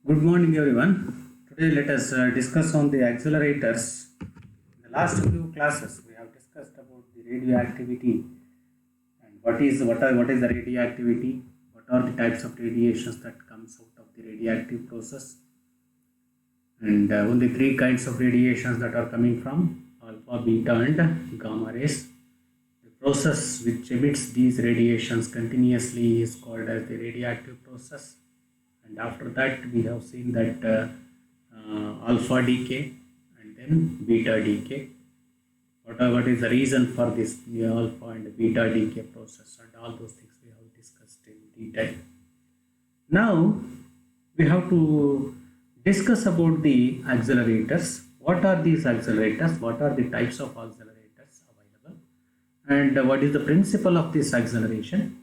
Good morning, everyone. Today, let us discuss on the accelerators. In the last few classes, we have discussed about the radioactivity and what is the radioactivity, what are the types of radiations that comes out of the radioactive process, and only three kinds of radiations that are coming from alpha, beta, and gamma rays. The process which emits these radiations continuously is called as the radioactive process. And after that we have seen that alpha decay and then beta decay. What is the reason for this alpha and beta decay process, and all those things we have discussed in detail. Now we have to discuss about the accelerators. What are these accelerators? What are the types of accelerators available? And what is the principle of this acceleration?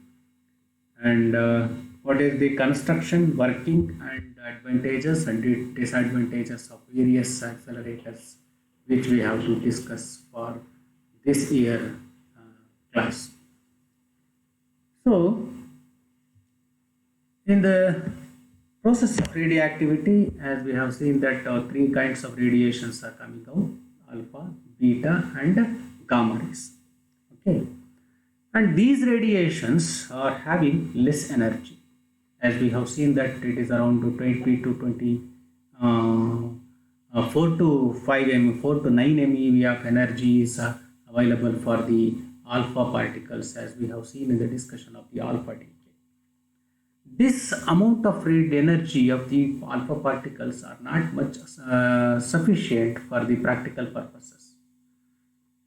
And what is the construction, working, and advantages and disadvantages of various accelerators, which we have to discuss for this year class. So, in the process of radioactivity, as we have seen that three kinds of radiations are coming out: alpha, beta, and gamma rays. Okay, and these radiations are having less energy. As we have seen that it is around 20 to 20, 4 to 5 m, 4 to 9 MeV of energy is available for the alpha particles, as we have seen in the discussion of the alpha decay. This amount of energy of the alpha particles are not much sufficient for the practical purposes.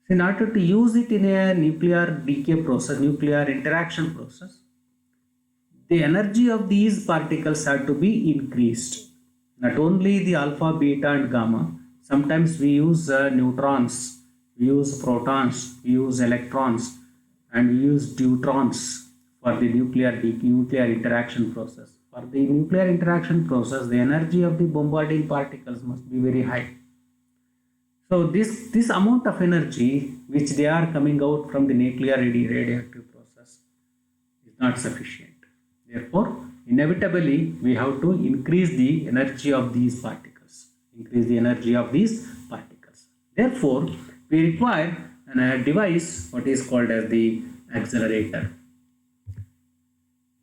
In order to use it in a nuclear decay process, nuclear interaction process, the energy of these particles have to be increased. Not only the alpha, beta, and gamma. Sometimes we use neutrons, we use protons, we use electrons, and we use deuterons for the nuclear interaction process. For the nuclear interaction process, the energy of the bombarding particles must be very high. So this amount of energy which they are coming out from the nuclear radioactive process is not sufficient. Therefore, inevitably, we have to increase the energy of these particles. Therefore, we require a device what is called as the accelerator.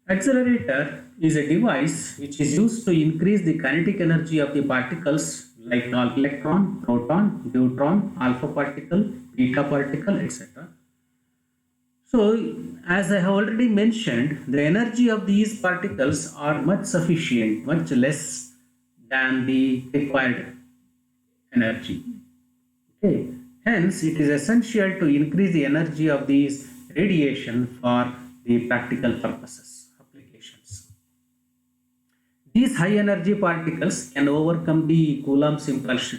Accelerator is a device which is used to increase the kinetic energy of the particles like electron, proton, neutron, alpha particle, beta particle, etc. So, as I have already mentioned, the energy of these particles are much less than the required energy. Okay. Hence, it is essential to increase the energy of these radiation for the practical purposes, applications. These high energy particles can overcome the Coulomb's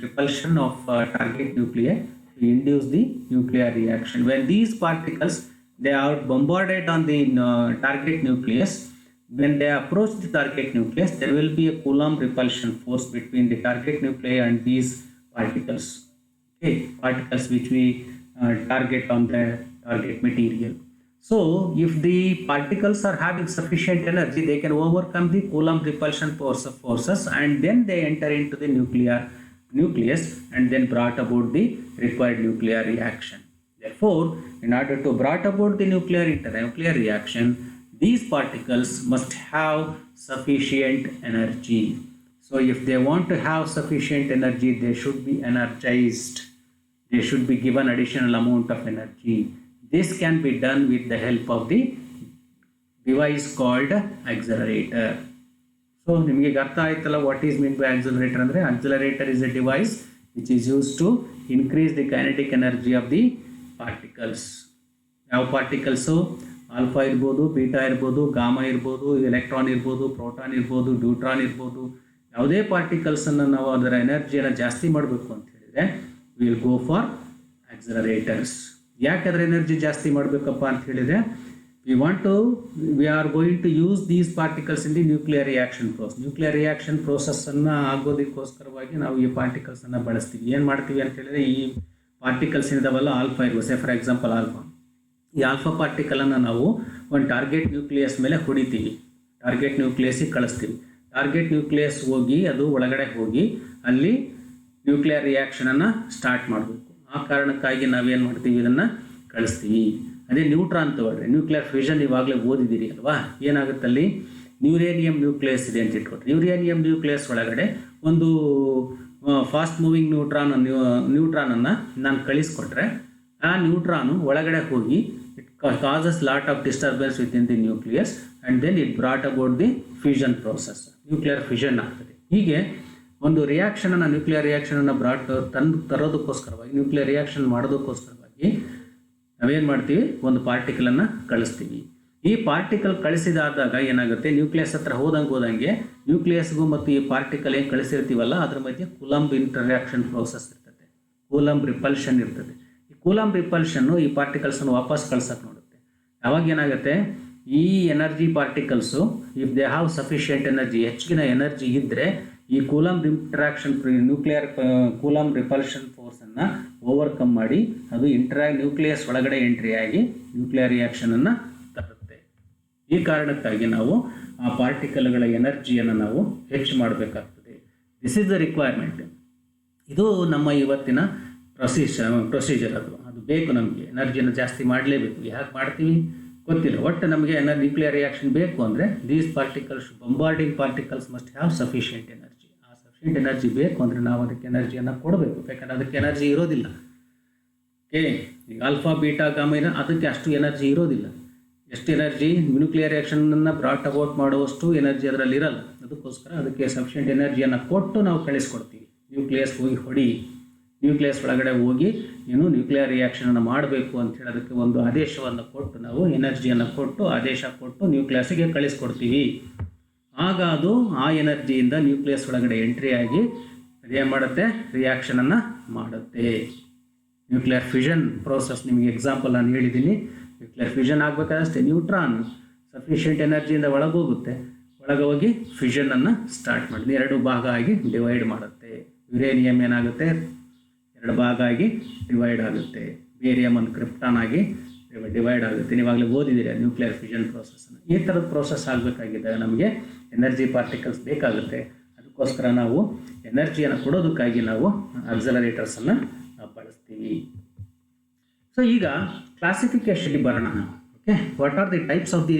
repulsion of target nuclei to induce the nuclear reaction. When these particles they are bombarded on the target nucleus, when they approach the target nucleus, there will be a Coulomb repulsion force between the target nuclei and these particles. Okay, particles which we target on the target material. So, if the particles are having sufficient energy, they can overcome the Coulomb repulsion forces, and then they enter into the nucleus and then brought about the required nuclear reaction. Therefore, in order to brought about the nuclear reaction, these particles must have sufficient energy. So, if they want to have sufficient energy, they should be energized. They should be given additional amount of energy. This can be done with the help of the device called accelerator. So, ನಿಮಗೆ ಅರ್ಥ ಆಯ್ತಲ್ಲ what is meant by accelerator ಅಂದ್ರೆ accelerator is a device which is used to increase the kinetic energy of the particles. ಯಾವ particles alpha ಇರ್ಬೋದು, beta ಇರ್ಬೋದು, gamma ಇರ್ಬೋದು, electron ಇರ್ಬೋದು, proton ಇರ್ಬೋದು, ಡ್ಯೂಟ್ರಾನ್ ಇರ್ಬೋದು. ಯಾವುದೇ ಪಾರ್ಟಿಕಲ್ಸನ್ನು ನಾವು ಅದರ ಎನರ್ಜಿಯನ್ನು ಜಾಸ್ತಿ ಮಾಡಬೇಕು ಅಂತ ಹೇಳಿದರೆ ವಿಲ್ ಗೋ ಫಾರ್ ಆಕ್ಸಲರೇಟರ್ಸ್. ಯಾಕೆ ಅದರ ಎನರ್ಜಿ ಜಾಸ್ತಿ ಮಾಡಬೇಕಪ್ಪ ಅಂತ ಹೇಳಿದರೆ we are going to use these particles in the nuclear reaction process. Nuclear reaction ಪ್ರೋಸೆಸ್ಸನ್ನು ಆಗೋದಕ್ಕೋಸ್ಕರವಾಗಿ ನಾವು ಈ ಪಾರ್ಟಿಕಲ್ಸನ್ನು ಬಳಸ್ತೀವಿ. ಏನು ಮಾಡ್ತೀವಿ ಅಂತ ಹೇಳಿದರೆ, ಈ ಪಾರ್ಟಿಕಲ್ಸ್ ಇದಾವಲ್ಲ ಆಲ್ಫಾ ಇರ್ಬೋದು, ಫಾರ್ ಎಕ್ಸಾಂಪಲ್ ಆಲ್ಫಾ, ಈ ಆಲ್ಫಾ ಪಾರ್ಟಿಕಲನ್ನು ನಾವು ಒಂದು ಟಾರ್ಗೆಟ್ ನ್ಯೂಕ್ಲಿಯಸ್ ಮೇಲೆ ಹೊಡಿತೀವಿ, ಟಾರ್ಗೆಟ್ ನ್ಯೂಕ್ಲಿಯಸ್ಸಿಗೆ ಕಳಿಸ್ತೀವಿ. ಟಾರ್ಗೆಟ್ ನ್ಯೂಕ್ಲಿಯಸ್ ಹೋಗಿ ಅದು ಒಳಗಡೆ ಹೋಗಿ ಅಲ್ಲಿ ನ್ಯೂಕ್ಲಿಯರ್ ರಿಯಾಕ್ಷನನ್ನು ಸ್ಟಾರ್ಟ್ ಮಾಡಬೇಕು. ಆ ಕಾರಣಕ್ಕಾಗಿ ನಾವೇನು ಮಾಡ್ತೀವಿ, ಇದನ್ನು ಕಳಿಸ್ತೀವಿ. ಅದೇ ನ್ಯೂಟ್ರಾನ್ ತಗೊಳ್ರಿ, ನ್ಯೂಕ್ಲಿಯರ್ ಫ್ಯೂಷನ್ ಇವಾಗಲೇ ಓದಿದ್ದೀರಿ ಅಲ್ವಾ. ಏನಾಗುತ್ತಲ್ಲಿ ಯುರೇನಿಯಂ ನ್ಯೂಕ್ಲಿಯಸ್ ಇದೆ ಅಂತ ಇಟ್ಕೊಟ್ರಿ. ಯುರೇನಿಯಂ ನ್ಯೂಕ್ಲಿಯಸ್ ಒಳಗಡೆ ಒಂದು ಫಾಸ್ಟ್ ಮೂವಿಂಗ್ ನ್ಯೂಟ್ರಾನನ್ನು ನಾನು ಕಳಿಸ್ಕೊಟ್ರೆ ಆ ನ್ಯೂಟ್ರಾನು ಒಳಗಡೆ ಹೋಗಿ it causes lot of disturbance within the nucleus and then it brought about the fusion process. Nuclear fusion ಆಗ್ತದೆ. ಹೀಗೆ ಒಂದು ರಿಯಾಕ್ಷನನ್ನು, ನ್ಯೂಕ್ಲಿಯರ್ ರಿಯಾಕ್ಷನನ್ನು ತರೋದಕ್ಕೋಸ್ಕರವಾಗಿ, ನ್ಯೂಕ್ಲಿಯರ್ ರಿಯಾಕ್ಷನ್ ಮಾಡೋದಕ್ಕೋಸ್ಕರವಾಗಿ ನಾವೇನು ಮಾಡ್ತೀವಿ, ಒಂದು ಪಾರ್ಟಿಕಲನ್ನು ಕಳಿಸ್ತೀವಿ. ಈ ಪಾರ್ಟಿಕಲ್ ಕಳಿಸಿದಾದಾಗ ಏನಾಗುತ್ತೆ, ನ್ಯೂಕ್ಲಿಯಸ್ ಹತ್ರ ಹೋದಂಗೆ ನ್ಯೂಕ್ಲಿಯಸ್ಗೂ ಮತ್ತು ಈ ಪಾರ್ಟಿಕಲ್ ಏನು ಕಳಿಸಿರ್ತೀವಲ್ಲ ಅದ್ರ ಮಧ್ಯೆ ಕೂಲಂಬ್ ಇಂಟರ್ಯಾಕ್ಷನ್ ಪ್ರೋಸೆಸ್ ಇರ್ತದೆ, ಕೂಲಂಬ್ ರಿಪಲ್ಷನ್ ಇರ್ತದೆ. ಈ ಕೂಲಂಬ್ ರಿಪಲ್ಷನ್ನು ಈ ಪಾರ್ಟಿಕಲ್ಸನ್ನು ವಾಪಸ್ ಕಳ್ಸಕ್ಕೆ ನೋಡುತ್ತೆ. ಯಾವಾಗ ಏನಾಗುತ್ತೆ, ಈ energy particles if they have sufficient energy, ಹೆಚ್ಚಿನ ಎನರ್ಜಿ ಇದ್ದರೆ ಈ coulomb interaction nuclear coulomb repulsion ಫೋರ್ಸನ್ನು ಓವರ್ಕಮ್ ಮಾಡಿ ಅದು ನ್ಯೂಕ್ಲಿಯಸ್ ಒಳಗಡೆ ಎಂಟ್ರಿ ಆಗಿ ನ್ಯೂಕ್ಲಿಯರ್ ರಿಯಾಕ್ಷನನ್ನು ತರುತ್ತೆ. ಈ ಕಾರಣಕ್ಕಾಗಿ ನಾವು ಆ ಪಾರ್ಟಿಕಲ್ಗಳ ಎನರ್ಜಿಯನ್ನು ನಾವು ಹೆಚ್ಚು ಮಾಡಬೇಕಾಗ್ತದೆ. This is the requirement. ಇದು ನಮ್ಮ ಇವತ್ತಿನ ಪ್ರೊಸೀಜರ್. ಅದು ಬೇಕು ನಮಗೆ. ಎನರ್ಜಿಯನ್ನು ಜಾಸ್ತಿ ಮಾಡಲೇಬೇಕು. ಯಾಕೆ ಮಾಡ್ತೀವಿ ಗೊತ್ತಿಲ್ಲ, ಒಟ್ಟು ನಮಗೆ ನ್ಯೂಕ್ಲಿಯರ್ ರಿಯಾಕ್ಷನ್ ಬೇಕು ಅಂದರೆ these particles, bombarding particles must have sufficient energy. ಆ ಸಫಿಷಿಯೆಂಟ್ ಎನರ್ಜಿ ಬೇಕು ಅಂದರೆ ನಾವು ಅದಕ್ಕೆ ಎನರ್ಜಿಯನ್ನು ಕೊಡಬೇಕು. ಯಾಕಂದರೆ ಅದಕ್ಕೆ ಎನರ್ಜಿ ಇರೋದಿಲ್ಲ. ಓಕೆ, ಈಗ ಆಲ್ಫಾ ಬೀಟಾ ಗಾಮಾ ಅದಕ್ಕೆ ಅಷ್ಟು ಎನರ್ಜಿ ಇರೋದಿಲ್ಲ. ಎಷ್ಟು ಎನರ್ಜಿ ನ್ಯೂಕ್ಲಿಯರ್ ರಿಯಾಕ್ಷನನ್ನು ಬ್ರಾಟ್ ಅಬೌಟ್ ಮಾಡುವಷ್ಟು ಎನರ್ಜಿ ಅದರಲ್ಲಿ ಇರಲ್ಲ. ಅದಕ್ಕೋಸ್ಕರ ಅದಕ್ಕೆ ಸಫಿಷಿಯೆಂಟ್ ಎನರ್ಜಿಯನ್ನು ಕೊಟ್ಟು ನಾವು ಕಳಿಸ್ಕೊಡ್ತೀವಿ. ನ್ಯೂಕ್ಲಿಯಸ್ ಹೋಗಿ ಹೊಡಿ, ನ್ಯೂಕ್ಲಿಯಸ್ ಒಳಗಡೆ ಹೋಗಿ ನೀನು ನ್ಯೂಕ್ಲಿಯರ್ ರಿಯಾಕ್ಷನನ್ನು ಮಾಡಬೇಕು ಅಂತೇಳಿ ಅದಕ್ಕೆ ಒಂದು ಆದೇಶವನ್ನು ಕೊಟ್ಟು, ನಾವು ಎನರ್ಜಿಯನ್ನು ಕೊಟ್ಟು ಆದೇಶ ಕೊಟ್ಟು ನ್ಯೂಕ್ಲಿಯಸ್ಗೆ ಕಳಿಸ್ಕೊಡ್ತೀವಿ. ಆಗ ಅದು ಆ ಎನರ್ಜಿಯಿಂದ ನ್ಯೂಕ್ಲಿಯಸ್ ಒಳಗಡೆ ಎಂಟ್ರಿ ಆಗಿ ಅದೇನು ಮಾಡುತ್ತೆ, ರಿಯಾಕ್ಷನನ್ನು ಮಾಡುತ್ತೆ. ನ್ಯೂಕ್ಲಿಯರ್ ಫ್ಯೂಷನ್ ಪ್ರೋಸೆಸ್ ನಿಮಗೆ ಎಕ್ಸಾಂಪಲ್ ನಾನು ಹೇಳಿದ್ದೀನಿ. ನ್ಯೂಕ್ಲಿಯರ್ ಫ್ಯೂಷನ್ ಆಗಬೇಕಾದಷ್ಟೇ ನ್ಯೂಟ್ರಾನ್ ಸಫಿಷಿಯೆಂಟ್ ಎನರ್ಜಿಯಿಂದ ಒಳಗೋಗುತ್ತೆ, ಒಳಗೋಗಿ ಫ್ಯೂಷನನ್ನು ಸ್ಟಾರ್ಟ್ ಮಾಡಿ ಎರಡು ಭಾಗ ಆಗಿ ಡಿವೈಡ್ ಮಾಡುತ್ತೆ. ಯುರೇನಿಯಂ ಏನಾಗುತ್ತೆ, ಎರಡು ಭಾಗ ಆಗಿ ಡಿವೈಡ್ ಆಗುತ್ತೆ. ಬೇರಿಯಂ ಒಂದು ಕ್ರಿಪ್ಟಾನ್ ಆಗಿ ಡಿವೈಡ್ ಆಗುತ್ತೆ. ನೀವಾಗಲೇ ಓದಿದ್ದೀರಿ ನ್ಯೂಕ್ಲಿಯರ್ ಫ್ಯೂಷನ್ ಪ್ರೋಸೆಸ್ಸನ್ನು. ಈ ಥರದ ಪ್ರೋಸೆಸ್ ಆಗಬೇಕಾಗಿದ್ದಾಗ ನಮಗೆ ಎನರ್ಜಿ ಪಾರ್ಟಿಕಲ್ಸ್ ಬೇಕಾಗುತ್ತೆ. ಅದಕ್ಕೋಸ್ಕರ ನಾವು ಎನರ್ಜಿಯನ್ನು ಕೊಡೋದಕ್ಕಾಗಿ ನಾವು ಆಕ್ಸಲರೇಟರ್ಸನ್ನು ಬಳಸ್ತೀವಿ. ಸೊ ಈಗ ಕ್ಲಾಸಿಫಿಕೇಶನ್ಗೆ ಬರೋಣ. Okay, what are the types of the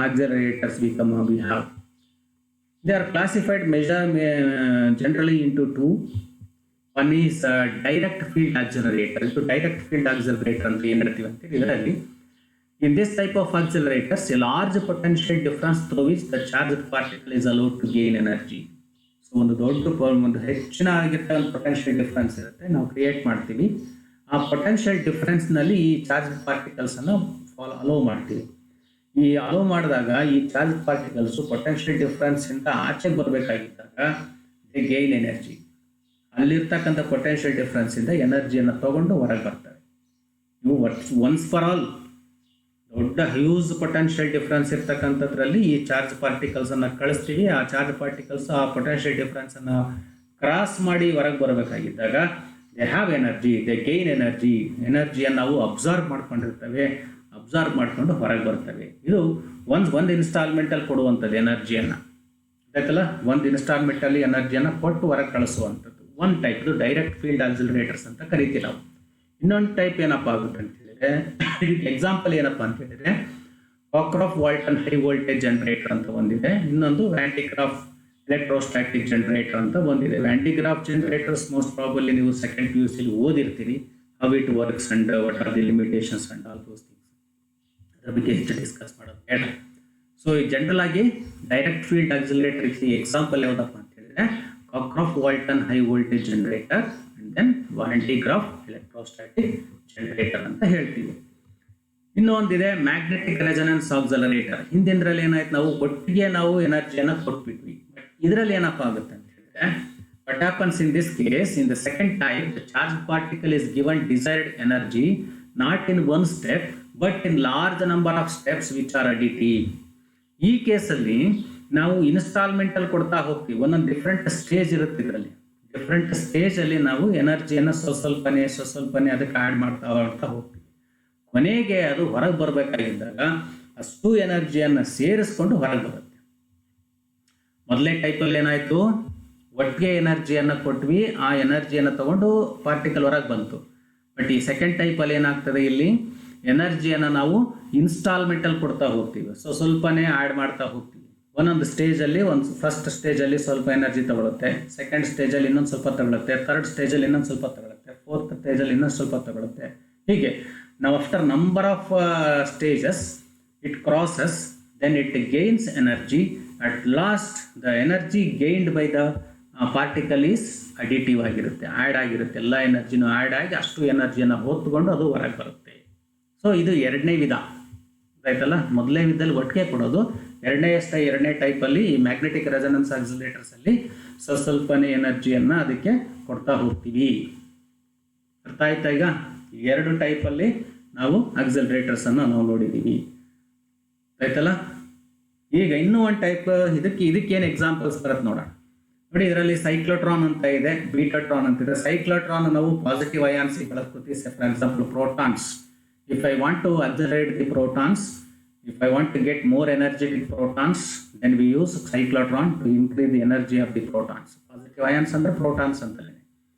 accelerators we have? They are classified generally into two. One is direct field accelerator. ಇದು ಡೈರೆಕ್ಟ್ ಫೀಲ್ಡ್ ಆಕ್ಸಲರೇಟರ್ ಅಂತ ಏನು ಹೇಳ್ತೀವಿ ಅಂತೇಳಿ. ಇದರಲ್ಲಿ in this type of accelerators a large potential difference through which the charged particle is allowed to gain energy. So ಒಂದು ಹೆಚ್ಚಿನ ಆಗಿರ್ತಕ್ಕಂಥ potential difference ಇರುತ್ತೆ, ನಾವು ಕ್ರಿಯೇಟ್ ಮಾಡ್ತೀವಿ. ಆ ಪೊಟೆನ್ಷಿಯಲ್ ಡಿಫ್ರೆನ್ಸ್ನಲ್ಲಿ ಈ ಚಾರ್ಜ್ ಪಾರ್ಟಿಕಲ್ಸನ್ನು ಅಲೋ ಮಾಡ್ತೀವಿ. ಈ ಅಲೋ ಮಾಡಿದಾಗ ಈ ಚಾರ್ಜ್ ಪಾರ್ಟಿಕಲ್ಸು ಪೊಟೆನ್ಷಿಯಲ್ ಡಿಫ್ರೆನ್ಸಿಂದ ಆಚೆಗೆ ಬರಬೇಕಾಗಿದ್ದಾಗ ದೇ ಗೇನ್ ಎನರ್ಜಿ. ಅಲ್ಲಿರ್ತಕ್ಕಂಥ ಪೊಟೆನ್ಷಿಯಲ್ ಡಿಫ್ರೆನ್ಸಿಂದ ಎನರ್ಜಿಯನ್ನು ತೊಗೊಂಡು ಹೊರಗೆ ಬರ್ತಾರೆ. ಇವು ಒನ್ಸ್ ಫಾರ್ ಆಲ್ ದೊಡ್ಡ ಹ್ಯೂಸ್ ಪೊಟೆನ್ಷಿಯಲ್ ಡಿಫ್ರೆನ್ಸ್ ಇರ್ತಕ್ಕಂಥದ್ರಲ್ಲಿ ಈ ಚಾರ್ಜ್ ಪಾರ್ಟಿಕಲ್ಸನ್ನು ಕಳಿಸ್ತೀವಿ. ಆ ಚಾರ್ಜ್ ಪಾರ್ಟಿಕಲ್ಸ್ ಆ ಪೊಟೆನ್ಷಿಯಲ್ ಡಿಫ್ರೆನ್ಸನ್ನು ಕ್ರಾಸ್ ಮಾಡಿ ಹೊರಗೆ ಬರಬೇಕಾಗಿದ್ದಾಗ they have energy, they gain energy. ಎನರ್ಜಿಯನ್ನು ನಾವು ಅಬ್ಸರ್ವ್ ಮಾಡ್ಕೊಂಡಿರ್ತೇವೆ, ಅಬ್ಸರ್ವ್ ಮಾಡಿಕೊಂಡು ಹೊರಗೆ ಬರ್ತವೆ. ಇದು ಒಂದು ಇನ್ಸ್ಟಾಲ್ಮೆಂಟಲ್ಲಿ ಕೊಡುವಂಥದ್ದು ಎನರ್ಜಿಯನ್ನು. ಆಯ್ತಲ್ಲ, ಒಂದು ಇನ್ಸ್ಟಾಲ್ಮೆಂಟಲ್ಲಿ ಎನರ್ಜಿಯನ್ನು ಕೊಟ್ಟು ಹೊರಗೆ ಕಳಿಸುವಂಥದ್ದು ಒಂದು ಟೈಪ್. ಇದು ಡೈರೆಕ್ಟ್ ಫೀಲ್ಡ್ ಆಕ್ಸಲರೇಟರ್ಸ್ ಅಂತ ಕರಿತೀವಿ ನಾವು. ಇನ್ನೊಂದು ಟೈಪ್ ಏನಪ್ಪ ಆಗುತ್ತೆ ಅಂತ ಹೇಳಿದ್ರೆ, ಇದಕ್ಕೆ ಎಕ್ಸಾಂಪಲ್ ಏನಪ್ಪ ಅಂತ ಹೇಳಿದ್ರೆ ಕಾಕ್ರಾಫ್-ವಾಲ್ಟನ್ ಹೈ ವೋಲ್ಟೇಜ್ ಜನರೇಟರ್ ಅಂತ ಒಂದಿದೆ. ಇನ್ನೊಂದು Van de Graaff electrostatic generator ಅಂತ ಬಂದಿದೆ. Van de Graaff generators most probably ನೀವು ಸೆಕೆಂಡ್ PUC ಓದಿರ್ತೀರಿ. How it works and what are the limitations and all those things. ಅದರ ಬಗ್ಗೆ ಹೆಚ್ಚು ಡಿಸ್ಕಸ್ ಮಾಡೋದು ಬೇಡ. ಸೊ ಈ ಜನರಲ್ ಆಗಿ ಡೈರೆಕ್ಟ್ ಫೀಲ್ಡ್ ಆಕ್ಸಲರೇಟರ್ ಎಕ್ಸಾಂಪಲ್ ಯಾವುದಪ್ಪ ಅಂತ ಹೇಳಿದ್ರೆ Cockcroft Walton high voltage generator and then Van de Graaff electrostatic generator ಅಂತ ಹೇಳ್ತೀವಿ. ಇನ್ನೊಂದಿದೆ ಮ್ಯಾಗ್ನೆಟಿಕ್ ರೆಸೊನೆನ್ಸ್ ಆಕ್ಸಲರೇಟರ್. ಹಿಂದಿನದ್ರಲ್ಲಿ ಏನಾಯ್ತು, ನಾವು ಒಟ್ಟಿಗೆ ನಾವು ಎನರ್ಜಿಯನ್ನು ಕೊಟ್ಬಿಟ್ವಿ. ಬಟ್ ಇದರಲ್ಲಿ ಏನಪ್ಪ ಆಗುತ್ತೆ ಅಂತ ಹೇಳಿದ್ರೆ, what happens in this case, in the second type, the charged particle is given desired energy not in one step but in large number of steps which are additive. ಈ ಕೇಸಲ್ಲಿ ನಾವು ಇನ್ಸ್ಟಾಲ್ಮೆಂಟಲ್ಲಿ ಕೊಡ್ತಾ ಹೋಗ್ತೀವಿ. ಒಂದೊಂದು ಡಿಫ್ರೆಂಟ್ ಸ್ಟೇಜ್ ಇರುತ್ತೆ. ಇದರಲ್ಲಿ different ಸ್ಟೇಜಲ್ಲಿ ನಾವು ಎನರ್ಜಿಯನ್ನು ಸ್ವಲ್ಪನೇ ಅದಕ್ಕೆ ಆ್ಯಡ್ ಮಾಡ್ತಾ ಹೋಗ್ತೀವಿ. ಕೊನೆಗೆ ಅದು ಹೊರಗೆ ಬರಬೇಕಾಗಿದ್ದಾಗ ಅಷ್ಟು ಎನರ್ಜಿಯನ್ನು ಸೇರಿಸ್ಕೊಂಡು ಹೊರಗೆ ಬರುತ್ತೆ. ಮೊದಲನೇ ಟೈಪಲ್ಲಿ ಏನಾಯಿತು, ಒಟ್ಟಿಗೆ ಎನರ್ಜಿಯನ್ನು ಕೊಟ್ವಿ, ಆ ಎನರ್ಜಿಯನ್ನು ತಗೊಂಡು ಪಾರ್ಟಿಕಲ್ ಹೊರಗೆ ಬಂತು. ಬಟ್ ಈ ಸೆಕೆಂಡ್ ಟೈಪಲ್ಲಿ ಏನಾಗ್ತದೆ, ಇಲ್ಲಿ ಎನರ್ಜಿಯನ್ನು ನಾವು ಇನ್ಸ್ಟಾಲ್ಮೆಂಟಲ್ಲಿ ಕೊಡ್ತಾ ಹೋಗ್ತೀವಿ. ಸೊ ಸ್ವಲ್ಪನೇ ಆ್ಯಡ್ ಮಾಡ್ತಾ ಹೋಗ್ತೀವಿ. ಒಂದೊಂದು ಸ್ಟೇಜಲ್ಲಿ ಫಸ್ಟ್ ಸ್ಟೇಜಲ್ಲಿ ಸ್ವಲ್ಪ ಎನರ್ಜಿ ತಗೊಳುತ್ತೆ, ಸೆಕೆಂಡ್ ಸ್ಟೇಜಲ್ಲಿ ಇನ್ನೊಂದು ಸ್ವಲ್ಪ ತಗೊಳುತ್ತೆ, ಥರ್ಡ್ ಸ್ಟೇಜಲ್ಲಿ ಇನ್ನೊಂದು ಸ್ವಲ್ಪ ತಗೊಳುತ್ತೆ, ಫೋರ್ತ್ ಸ್ಟೇಜಲ್ಲಿ ಇನ್ನೊಂದು ಸ್ವಲ್ಪ ತಗೊಳುತ್ತೆ. ಹೀಗೆ ನಾವು after number of stages it crosses, then it gains energy. At last the energy gained by the particle is additive ಆಗಿರುತ್ತೆ, ಆ್ಯಡ್ ಆಗಿರುತ್ತೆ. ಎಲ್ಲ ಎನರ್ಜಿನೂ ಆ್ಯಡ್ ಆಗಿ ಅಷ್ಟು ಎನರ್ಜಿಯನ್ನು ಹೊತ್ತುಕೊಂಡು ಅದು ಹೊರಗೆ ಬರುತ್ತೆ. ಸೊ ಇದು ಎರಡನೇ ವಿಧ ಆಯ್ತಲ್ಲ. ಮೊದಲನೇ ವಿಧದಲ್ಲಿ ಒಟ್ಟಿಗೆ ಕೊಡೋದು, ಎರಡನೇ ಟೈಪಲ್ಲಿ ಈ ಮ್ಯಾಗ್ನೆಟಿಕ್ ರೆಸೊನೆನ್ಸ್ ಆಕ್ಸಿಲರೇಟರ್ಸಲ್ಲಿ ಸ್ವಲ್ಪನೇ ಎನರ್ಜಿಯನ್ನು ಅದಕ್ಕೆ ಕೊಡ್ತಾ ಹೋಗ್ತೀವಿ. ಅರ್ಥ ಆಯ್ತಾ? ಈಗ ಎರಡು ಟೈಪಲ್ಲಿ ನಾವು ಆಕ್ಸಿಲರೇಟರ್ಸನ್ನು ನಾವು ನೋಡಿದ್ದೀವಿ ಆಯ್ತಲ್ಲ. ಈಗ ಇನ್ನೂ ಒಂದು ಟೈಪ್, ಇದಕ್ಕೇನು ಎಕ್ಸಾಂಪಲ್ಸ್ ಬರುತ್ತೆ ನೋಡೋಣ. ನೋಡಿ, ಇದರಲ್ಲಿ ಸೈಕ್ಲೋಟ್ರಾನ್ ಅಂತ ಇದೆ, ಬೀಟಾಟ್ರಾನ್ ಅಂತ ಇದೆ. ಸೈಕ್ಲೋಟ್ರಾನ್ ನಾವು ಪಾಸಿಟಿವ್ ಅಯಾನ್ಸ್ ಬಳಸ್ಕೊತೀವಿ. For example protons. If I want to accelerate the protons, if I want to get more energetic protons, then we use cyclotron to increase the energy of the protons. Positive ions ಅಂದ್ರೆ protons ಅಂತಲೇ.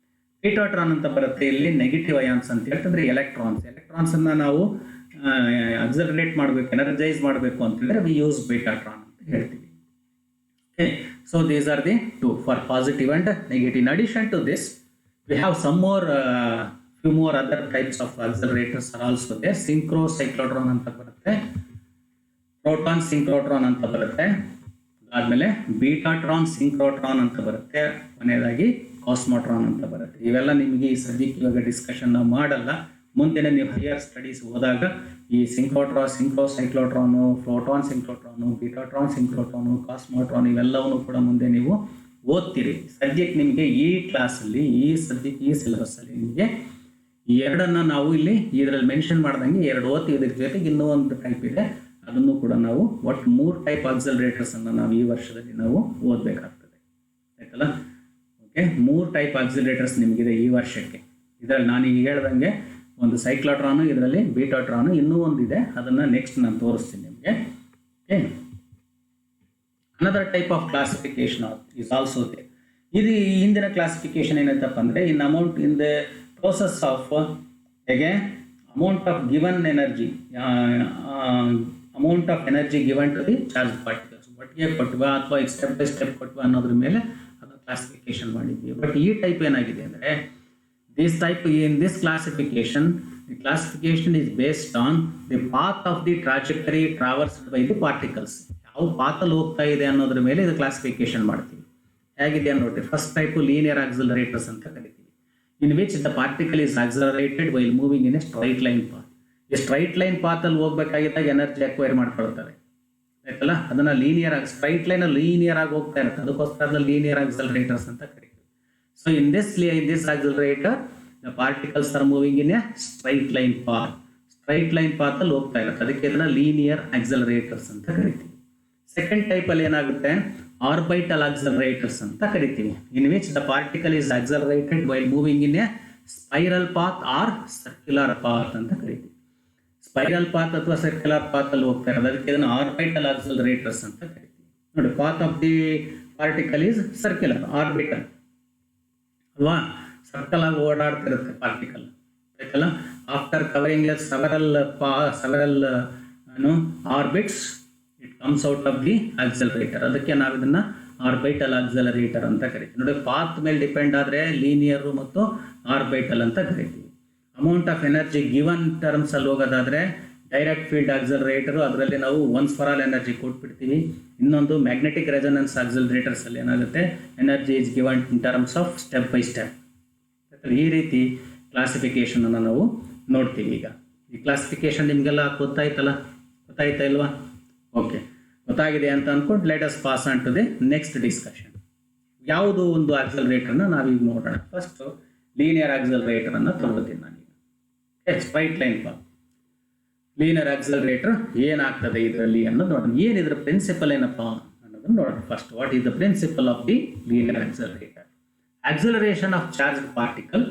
ಬೀಟಾಟ್ರಾನ್ ಅಂತ ಬರುತ್ತೆ, ಇಲ್ಲಿ negative ions ಅಂತ ಹೇಳ್ತಂದ್ರೆ electrons ಅನ್ನ ನಾವು ಅಕ್ಸಲರೇಟ್ ಮಾಡಬೇಕು, energise ಮಾಡಬೇಕು ಅಂತಂದ್ರೆ ವಿ ಯೂಸ್ ಬೀಟಾಟ್ರಾನ್ ಅಂತ ಹೇಳ್ತೀವಿ. Okay, so these are the two for positive and negative. In addition to this we have some more few more other types of accelerators are also there. Synchro cyclotron ಅಂತ ಬರುತ್ತೆ, proton ಸಿಂಕ್ರೋಟ್ರಾನ್ ಅಂತ ಬರುತ್ತೆ, ಆದ್ಮೇಲೆ ಬೀಟಾಟ್ರಾನ್ ಸಿಂಕ್ರೋಟ್ರಾನ್ ಅಂತ ಬರುತ್ತೆ, ಕೊನೆಯದಾಗಿ ಕಾಸ್ಮೋಟ್ರಾನ್ ಅಂತ ಬರುತ್ತೆ. ಇವೆಲ್ಲ ನಿಮಗೆ ಈ ಸದ್ಯಕ್ಕೆ ಇವಾಗ ಡಿಸ್ಕಷನ್ ನಾವು ಮಾಡಲ್ಲ. ಮುಂದಿನ ನೀವು ಹೈಯರ್ ಸ್ಟಡೀಸ್ ಹೋದಾಗ ಈ ಸಿಂಕ್ರೋ ಸೈಕ್ಲೋಟ್ರಾನು, ಪ್ರೋಟಾನ್ ಸಿಂಕ್ರೋಟ್ರಾನು, ಬೀಟಾಟ್ರಾನ್ ಸಿಂಕ್ರೋಟ್ರಾನು, ಕಾಸ್ಮೋಟ್ರಾನ್ ಇವೆಲ್ಲವನ್ನೂ ಕೂಡ ಮುಂದೆ ನೀವು ಓದ್ತೀರಿ. ಸದ್ಯಕ್ಕೆ ನಿಮಗೆ ಈ ಕ್ಲಾಸಲ್ಲಿ ಈ ಸಿಲೆಬಸ್ಸಲ್ಲಿ ನಿಮಗೆ ಈ ಎರಡನ್ನು ನಾವು ಇಲ್ಲಿ ಇದರಲ್ಲಿ ಮೆನ್ಷನ್ ಮಾಡ್ದಂಗೆ ಎರಡು ಓದ್ತೀವಿ. ಇದ್ರ ಜೊತೆಗೆ ಇನ್ನೂ ಒಂದು ಟೈಪ್ ಇದೆ, ಅದನ್ನು ಕೂಡ ನಾವು ಒಟ್ಟು 3 ಟೈಪ್ ಆಕ್ಸಿಲರೇಟರ್ಸನ್ನು ನಾವು ಈ ವರ್ಷದಲ್ಲಿ ನಾವು ಓದಬೇಕಾಗ್ತದೆ ಆಯ್ತಲ್ಲ. ಓಕೆ, 3 ಟೈಪ್ ಆಕ್ಸಿಲರೇಟರ್ಸ್ ನಿಮಗಿದೆ ಈ ವರ್ಷಕ್ಕೆ. ಇದರಲ್ಲಿ ನಾನು ಈಗ ಹೇಳ್ದಂಗೆ ಒಂದು ಸೈಕ್ಲೋಟ್ರಾನು, ಇದರಲ್ಲಿ ಬೀಟಾಟ್ರಾನು, ಇನ್ನೂ ಒಂದಿದೆ, ಅದನ್ನು ನೆಕ್ಸ್ಟ್ ನಾನು ತೋರಿಸ್ತೀನಿ ನಿಮಗೆ. Okay, another type of classification is also they. ಇದು ಹಿಂದಿನ ಕ್ಲಾಸಿಫಿಕೇಶನ್ ಏನಂತಪ್ಪ ಅಂದರೆ ಇನ್ amount in the process of again amount of given energy, amount of energy given to the charged particles. ಒಟ್ಟಿಗೆ ಕೊಟ್ವಾ ಅಥವಾ ಸ್ಟೆಪ್ ಬೈ ಸ್ಟೆಪ್ ಕೊಟ್ವಾ ಅನ್ನೋದ್ರ ಮೇಲೆ ಅದನ್ನು ಕ್ಲಾಸಿಫಿಕೇಶನ್ ಮಾಡಿದ್ವಿ. But ಈ ಟೈಪ್ ಏನಾಗಿದೆ ಅಂದರೆ this type in this classification, the classification is based on the path of the trajectory traversed by the particles. ಯಾವ ಪಾತಲ್ಲಿ ಹೋಗ್ತಾ ಇದೆ ಅನ್ನೋದ್ರ ಮೇಲೆ ಇದು ಕ್ಲಾಸಿಫಿಕೇಶನ್ ಮಾಡ್ತೀವಿ. ಹೇಗಿದೆ ನೋಡ್ರಿ, ಫಸ್ಟ್ ಟೈಪು ಲೀನಿಯರ್ ಆಕ್ಸಿಲರೇಟರ್ಸ್ ಅಂತ ಕರಿತೀವಿ, in which the particle is accelerated while moving in a straight line path. ಈ ಸ್ಟ್ರೈಟ್ ಲೈನ್ ಪಾತಲ್ಲಿ ಹೋಗ್ಬೇಕಾಗಿದ್ದಾಗ ಎನರ್ಜಿ ಅಕ್ವೈರ್ ಮಾಡ್ಕೊಳ್ತಾರೆ ಆಯ್ತಲ್ಲ. ಅದನ್ನ ಸ್ಟ್ರೈಟ್ ಲೈನ್ ಲೀನಿಯರ್ ಆಗಿ ಹೋಗ್ತಾ ಇರುತ್ತೆ, ಅದಕ್ಕೋಸ್ಕರ ಅದನ್ನ ಲೀನಿಯರ್ ಆಕ್ಸಿಲರೇಟರ್ಸ್ ಅಂತ ಕರಿತೀವಿ. So in this accelerator the particles are moving in a straight line path ಅಲ್ಲಿ ಹೋಗ್ತಾ ಇರುತ್ತೆ, ಅದಕ್ಕೆ ಇದನ್ನ ಲೀನಿಯರ್ ಆಕ್ಸಿಲರೇಟರ್ಸ್ ಅಂತ ಕರಿತೀವಿ. ಸೆಕೆಂಡ್ ಟೈಪ್ ಅಲ್ಲಿ ಏನಾಗುತ್ತೆ, ಆರ್ಬಿಟಲ್ ಆಕ್ಸಿಲರೇಟರ್ಸ್ ಅಂತ ಕರಿತೀವಿ, in which the particle is accelerated while moving in a spiral path or circular path ಅಂತ ಕರಿತೀವಿ. ಸ್ಪೈರಲ್ ಪಾತ್ ಅಥವಾ ಸರ್ಕ್ಯುಲರ್ ಪಾತ್ ಅಲ್ಲಿ ಹೋಗ್ತಾ ಇರೋದು, ಅದಕ್ಕೆ ಇದನ್ನು ಆರ್ಬಿಟಲ್ ಆಕ್ಸಿಲರೇಟರ್ಸ್ ಅಂತ ಕರಿತೀವಿ. ನೋಡಿ, path of the particle is circular, orbital ಅಲ್ವಾ, ಸರ್ಕಲ್ ಆಗಿ ಓಡಾಡ್ತಿರುತ್ತೆ ಪಾರ್ಟಿಕಲ್ ಆಯ್ತಲ್ಲ. After covering several orbits it comes out of the accelerator, ಅದಕ್ಕೆ ನಾವು ಇದನ್ನ ಆರ್ಬಿಟಲ್ ಆಕ್ಸಿಲರೇಟರ್ ಅಂತ ಕರಿತೀವಿ. ನೋಡಿ, ಪಾತ್ ಮೇಲೆ ಡಿಪೆಂಡ್ ಆದರೆ ಲೀನಿಯರ್ ಮತ್ತು ಆರ್ಬಿಟಲ್ ಅಂತ ಕರಿತೀವಿ. Amount of energy given terms ಅಲ್ಲಿ ಹೋಗೋದಾದ್ರೆ ಡೈರೆಕ್ಟ್ ಫೀಲ್ಡ್ ಆಕ್ಸಿಲರೇಟರ್, ಅದರಲ್ಲಿ ನಾವು ಒನ್ಸ್ ಫಾರ್ ಆಲ್ ಎನರ್ಜಿ ಕೊಟ್ಬಿಡ್ತೀವಿ. ಇನ್ನೊಂದು ಮ್ಯಾಗ್ನೆಟಿಕ್ ರೆಸೊನೆನ್ಸ್ ಆಕ್ಸಿಲರೇಟರ್ಸ್ ಅಲ್ಲಿ ಏನಾಗುತ್ತೆ, energy is given in terms of step by step. ಈ ರೀತಿ ಕ್ಲಾಸಿಫಿಕೇಶನ್ ಅನ್ನು ನಾವು ನೋಡ್ತೀವಿ. ಈಗ ಈ ಕ್ಲಾಸಿಫಿಕೇಶನ್ ನಿಮಗೆಲ್ಲ ಗೊತ್ತಾಯ್ತಾ ಇಲ್ವಾ? ಓಕೆ, ಗೊತ್ತಾಗಿದೆ ಅಂತ ಅಂದ್ಕೊಂಡು let us pass on to the next discussion. ಯಾವುದು ಒಂದು ಆಕ್ಸಿಲರೇಟರ್ನ ನಾವೀಗ ನೋಡೋಣ. ಫಸ್ಟ್ ಲೀನಿಯರ್ ಆಕ್ಸಿಲರೇಟರ್ ಅನ್ನು ತಗೊಳ್ತೀನಿ ನಾನೀಗ. Straight line path linear accelerator ಏನಾಗ್ತದೆ ಇದರಲ್ಲಿ ಅನ್ನೋದು ನೋಡೋಣ. ಏನಿದ್ರ ಪ್ರಿನ್ಸಿಪಲ್ ಏನಪ್ಪ ಅನ್ನೋದನ್ನು ನೋಡೋಣ. First, what is the principle of the linear accelerator? Acceleration of charged particle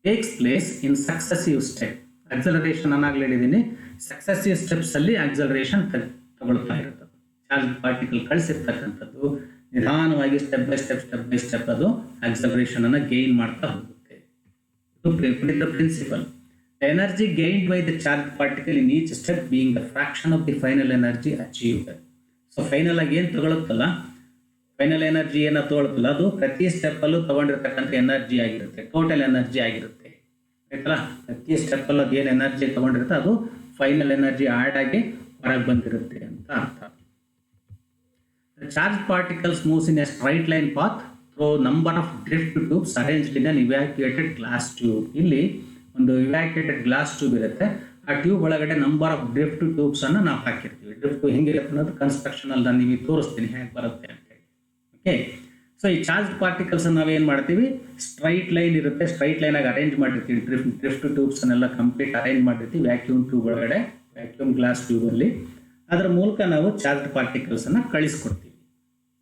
takes place in successive step. Acceleration ಅನ್ನಾಗಲೇ ಹೇಳಿದ್ದೀನಿ, ಸಕ್ಸೆಸಿವ್ ಸ್ಟೆಪ್ಸ್ ಅಲ್ಲಿ ಆಕ್ಸಿಲರೇಷನ್ ತಗೊಳ್ತಾ ಇರುತ್ತೆ. ಚಾರ್ಜ್ ಪಾರ್ಟಿಕಲ್ ಕಳಿಸಿರ್ತಕ್ಕಂಥದ್ದು ನಿಧಾನವಾಗಿ ಸ್ಟೆಪ್ ಬೈ ಸ್ಟೆಪ್ ಅದು ಆಕ್ಸಲರೇಷನ್ ಅನ್ನು ಗೇನ್ ಮಾಡ್ತಾ ಹೋಗುತ್ತೆ. ಇದು principle. Energy gained by the charge particle in each step being the fraction of the final energy achieved. So final ಆಗಿ ಏನು ತಗೊಳುತ್ತಲ್ಲ, ಫೈನಲ್ ಎನರ್ಜಿ ಏನೋ ತಗೊಳುತ್ತಲ್ಲ, ಅದು ಪ್ರತಿ ಸ್ಟೆಪ್ಪಲ್ಲೂ ತಗೊಂಡಿರ್ತಕ್ಕಂಥ ಎನರ್ಜಿ ಆಗಿರುತ್ತೆ, ಟೋಟಲ್ ಎನರ್ಜಿ ಆಗಿರುತ್ತೆ ಆಯ್ತಲ್ಲ. ಪ್ರತಿ ಸ್ಟೆಪ್ಪಲ್ಲೂ ಅದು ಏನು ಎನರ್ಜಿ ತಗೊಂಡಿರುತ್ತೆ ಅದು ಫೈನಲ್ ಎನರ್ಜಿ ಆ್ಯಡ್ ಆಗಿ ಹೊರಗೆ ಬಂದಿರುತ್ತೆ ಅಂತ ಅರ್ಥ. Charge particles moves in a straight line path through number of drift tubes arranged in an evacuated glass tube. ಇಲ್ಲಿ ಒಂದು ಇವ್ಯಾಕ್ಯುಯೇಟೆಡ್ ಗ್ಲಾಸ್ ಟ್ಯೂಬ್ ಇರುತ್ತೆ, ಆ ಟ್ಯೂಬ್ ಒಳಗಡೆ ನಂಬರ್ ಆಫ್ ಡ್ರಿಫ್ಟ್ ಟ್ಯೂಬ್ಸ್ ಅನ್ನು ನಾವು ಹಾಕಿರ್ತೀವಿ. ಡ್ರಿಫ್ಟ್ ಹೆಂಗಿರುತ್ತೆ ಅನ್ನೋದು ಕನ್ಸ್ಟ್ರಕ್ಷನ್ ಅಲ್ಲಿ ನಾನು ನಿಮಗೆ ತೋರಿಸ್ತೀನಿ ಹೇಗೆ ಬರುತ್ತೆ ಅಂತ ಹೇಳಿ. ಓಕೆ, ಸೊ ಈ ಚಾರ್ಜ್ ಪಾರ್ಟಿಕಲ್ಸ್ ನಾವೇನು ಮಾಡ್ತೀವಿ, ಸ್ಟ್ರೈಟ್ ಲೈನ್ ಇರುತ್ತೆ, ಸ್ಟ್ರೈಟ್ ಲೈನ್ ಆಗಿ ಅರೇಂಜ್ ಮಾಡಿರ್ತೀವಿ. ಡ್ರಿಫ್ಟ್ ಟ್ಯೂಬ್ಸ್ ಅನ್ನೆಲ್ಲ ಕಂಪ್ಲೀಟ್ ಅರೇಂಜ್ ಮಾಡಿರ್ತೀವಿ ವ್ಯಾಕ್ಯೂಮ್ ಟ್ಯೂಬ್ ಒಳಗಡೆ, ವ್ಯಾಕ್ಯೂಮ್ ಗ್ಲಾಸ್ ಟ್ಯೂಬ್ ಅಲ್ಲಿ. ಅದರ ಮೂಲಕ ನಾವು ಚಾರ್ಜ್ ಪಾರ್ಟಿಕಲ್ಸ್ ಅನ್ನ ಕಳಿಸ್ಕೊಡ್ತೀವಿ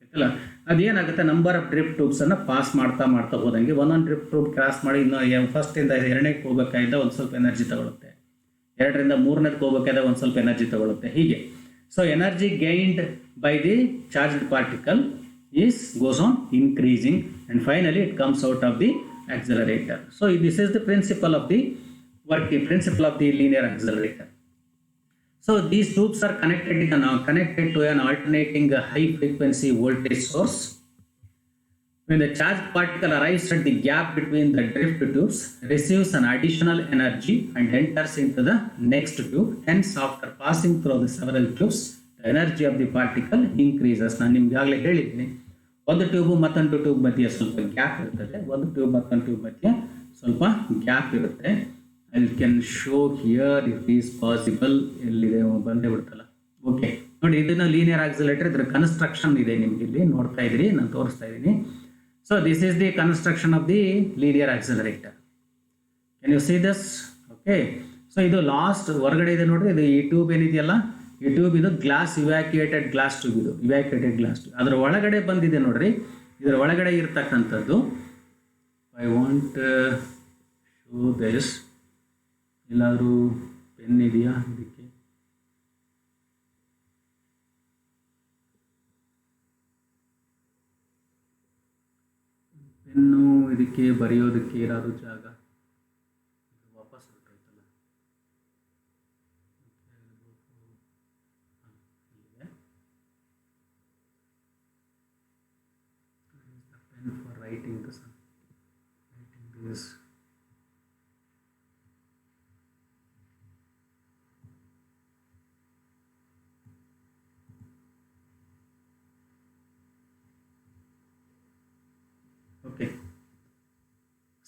ಆಯ್ತಲ್ಲ. ಅದೇನಾಗುತ್ತೆ, ನಂಬರ್ ಆಫ್ ಡ್ರಿಫ್ಟ್ ಟ್ಯೂಬ್ಸ್ ಅನ್ನ ಪಾಸ್ ಮಾಡ್ತಾ ಹೋದಂಗೆ ಒಂದೊಂದು ಡ್ರಿಫ್ಟ್ ಟ್ಯೂಬ್ ಕ್ರಾಸ್ ಮಾಡಿ ಇನ್ನು ಫಸ್ಟ್ ಇಂದ ಎರಡನೇಗೆ ಹೋಗಬೇಕಾಯ್ದ ಒಂದು ಸ್ವಲ್ಪ ಎನರ್ಜಿ ತಗೊಳುತ್ತೆ, ಎರಡರಿಂದ ಮೂರನೇದಕ್ಕೆ ಹೋಗಬೇಕಾದ ಒಂದು ಸ್ವಲ್ಪ ಎನರ್ಜಿ ತಗೊಳುತ್ತೆ, ಹೀಗೆ. So energy gained by the charged particle goes on increasing and finally it comes out of the accelerator. So this is the principle of the working principle of the linear accelerator. So these tubes are connected to an alternating high frequency voltage source. When the charged particle arrives at the gap between the drift tubes, receives an additional energy and enters into the next tube. Hence, after passing through the several tubes, the energy of the particle increases. ನಾನು ನಿಮ್ಗೆ ಆಗಲೇ ಹೇಳಿದ್ದೀನಿ, ಒಂದು tube ಮತ್ತೊಂದು tube ಮಧ್ಯೆ ಸ್ವಲ್ಪ gap ಇರ್ತದೆ, ಒಂದು ಟ್ಯೂಬ್ ಮತ್ತೊಂದು ಟ್ಯೂಬ್ ಮಧ್ಯೆ ಸ್ವಲ್ಪ ಗ್ಯಾಪ್ ಇರುತ್ತೆ. I can show here it is possible. ಎಲ್ಲಿದೆ ಬಂದೇ ಬಿಡ್ತಲ್ಲ. ಓಕೆ ನೋಡಿ, ಇದನ್ನ ಲೀನಿಯರ್ ಆಕ್ಸಿಲರೇಟರ್, ಇದರ ಕನ್ಸ್ಟ್ರಕ್ಷನ್ ಇದೆ ನಿಮ್ಗೆ ಇಲ್ಲಿ ನೋಡ್ತಾ ಇದ್ರಿ, ನಾನು ತೋರಿಸ್ತಾ ಇದ್ದೀನಿ. So this is the construction of the linear accelerator. Can U see this? Okay, so ಇದು ಲಾಸ್ಟ್ ಹೊರಗಡೆ ಇದೆ ನೋಡ್ರಿ, ಇದು ಈ ಟ್ಯೂಬ್ ಏನಿದೆಯಲ್ಲ, ಈ ಟ್ಯೂಬ್ ಇದು ಗ್ಲಾಸ್ ಇವ್ಯಾಕ್ಯುಯೇಟೆಡ್ ಗ್ಲಾಸ್ ಟ್ಯೂಬ್, ಇದು ಇವ್ಯಾಕ್ಯುಯೇಟೆಡ್ ಗ್ಲಾಸ್ ಟ್ಯೂಬ್. ಅದರ ಒಳಗಡೆ ಬಂದಿದೆ ನೋಡ್ರಿ, ಇದರ ಒಳಗಡೆ ಇರ್ತಕ್ಕಂಥದ್ದು. I want show this. ಎಲ್ಲಾದರೂ ಪೆನ್ ಇದೆಯಾ ಇದಕ್ಕೆ? ಪೆನ್ನು ಇದಕ್ಕೆ ಬರೆಯೋದಕ್ಕೆ ಇರೋದು ಜಾಗ ವಾಪಸ್ ಹೊರಟೋಯ್ತಲ್ಲ. pen for writing this. Okay,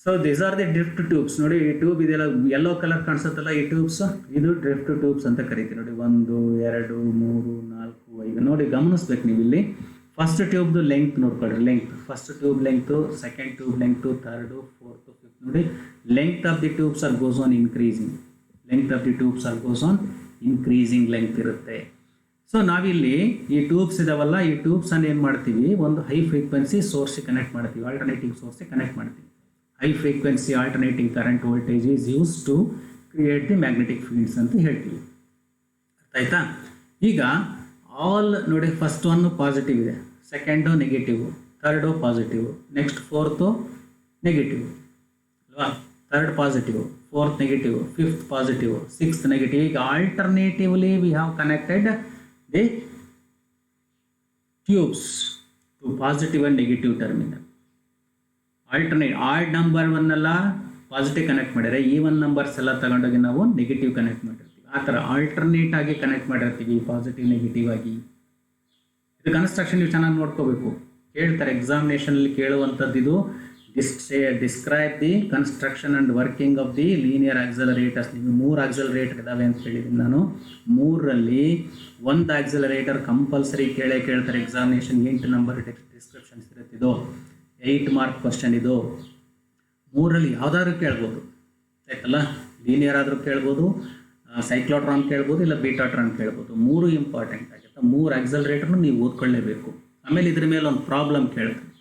so these are the drift tubes. ನೋಡಿ, ಈ ಟ್ಯೂಬ್ ಇದೆಲ್ಲ ಯೆಲ್ಲೋ ಕಲರ್ ಕಾಣಿಸುತ್ತಲ್ಲ, ಈ ಟ್ಯೂಬ್ಸ್ ಇದು ಡ್ರಿಫ್ಟ್ ಟ್ಯೂಬ್ಸ್ ಅಂತ ಕರಿತೀವಿ. ನೋಡಿ, 1 2 3 4 5 ನೋಡಿ, ಗಮನಿಸ್ಬೇಕು ನೀವು ಇಲ್ಲಿ. ಫಸ್ಟ್ ಟ್ಯೂಬ್ದು ಲೆಂತ್ ನೋಡ್ಕೊಳ್ರಿ, length, first tube length, second tube length, third, fourth, fifth. ನೋಡಿ, length of the tubes are goes on increasing, length of the tubes are goes on increasing length ಇರುತ್ತೆ. ಸೊ ನಾವಿಲ್ಲಿ ಈ ಟ್ಯೂಬ್ಸ್ ಇದಾವಲ್ಲ, ಈ tubes ಅನ್ನು ಏನು ಮಾಡ್ತೀವಿ, ಒಂದು ಹೈ ಫ್ರೀಕ್ವೆನ್ಸಿ ಸೋರ್ಸಿಗೆ ಕನೆಕ್ಟ್ ಮಾಡ್ತೀವಿ, ಆಲ್ಟರ್ನೇಟಿಂಗ್ ಸೋರ್ಸಿಗೆ ಕನೆಕ್ಟ್ ಮಾಡ್ತೀವಿ. High frequency alternating current voltage is use to create the magnetic fields ಅಂತ ಹೇಳ್ತೀವಿ. ಅರ್ಥ ಆಯ್ತಾ? ಈಗ ಆಲ್ ನೋಡಿ, ಫಸ್ಟ್ ಒನ್ ಪಾಸಿಟಿವ್ ಇದೆ, second negative, third positive, next fourth negative ಅಲ್ವಾ, third positive, fourth negative, fifth positive, sixth negative. ಈಗ alternatively we have connected the tubes to positive and negative terminal. Alternate odd number ಒನ್ನೆಲ್ಲ positive connect ಮಾಡಿದರೆ, even numbers ಎಲ್ಲ ತಗೊಂಡೋಗಿ ನಾವು negative connect ಮಾಡಿರ್ತೀವಿ. ಆ ಥರ ಆಲ್ಟರ್ನೇಟ್ ಆಗಿ ಕನೆಕ್ಟ್ ಮಾಡಿರ್ತೀವಿ, ಪಾಸಿಟಿವ್ ನೆಗೆಟಿವ್ ಆಗಿ. ಇದು ಕನ್ಸ್ಟ್ರಕ್ಷನ್ ನೀವು ಚೆನ್ನಾಗಿ ನೋಡ್ಕೋಬೇಕು, ಕೇಳ್ತಾರೆ ಎಕ್ಸಾಮಿನೇಷನಲ್ಲಿ ಕೇಳುವಂಥದ್ದು ಇದು. Describe the construction and working of the linear accelerators. ನಿಮಗೆ 3 ಆಕ್ಸಲರೇಟರ್ ಇದಾವೆ ಅಂತ ಹೇಳಿದ್ದೀನಿ ನಾನು. 3ರಲ್ಲಿ ಒಂದು ಆಕ್ಸಲರೇಟರ್ ಕಂಪಲ್ಸರಿ ಕೇಳ್ತಾರೆ ಎಕ್ಸಾಮಿನೇಷನ್. 8 ನಂಬರ್ ಡಿಸ್ಕ್ರಿಪ್ಷನ್ಸ್ ಇರುತ್ತೆ, ಇದು 8 ಮಾರ್ಕ್ ಕ್ವಶನ್. ಇದು 3ರಲ್ಲಿ ಯಾವುದಾದ್ರೂ ಕೇಳ್ಬೋದು ಆಯ್ತಲ್ಲ. ಲೀನಿಯರ್ ಆದರೂ ಕೇಳ್ಬೋದು, ಸೈಕ್ಲೋಟ್ರಾನ್ ಕೇಳ್ಬೋದು, ಇಲ್ಲ ಬೀಟಾಟ್ರಾನ್ ಕೇಳ್ಬೋದು. 3 ಇಂಪಾರ್ಟೆಂಟ್ ಆಗುತ್ತೆ. 3 ಆಕ್ಸಲರೇಟರ್ನು ನೀವು ಓದ್ಕೊಳ್ಳೇಬೇಕು. ಆಮೇಲೆ ಇದ್ರ ಮೇಲೆ ಒಂದು ಪ್ರಾಬ್ಲಮ್ ಕೇಳ್ತಾರೆ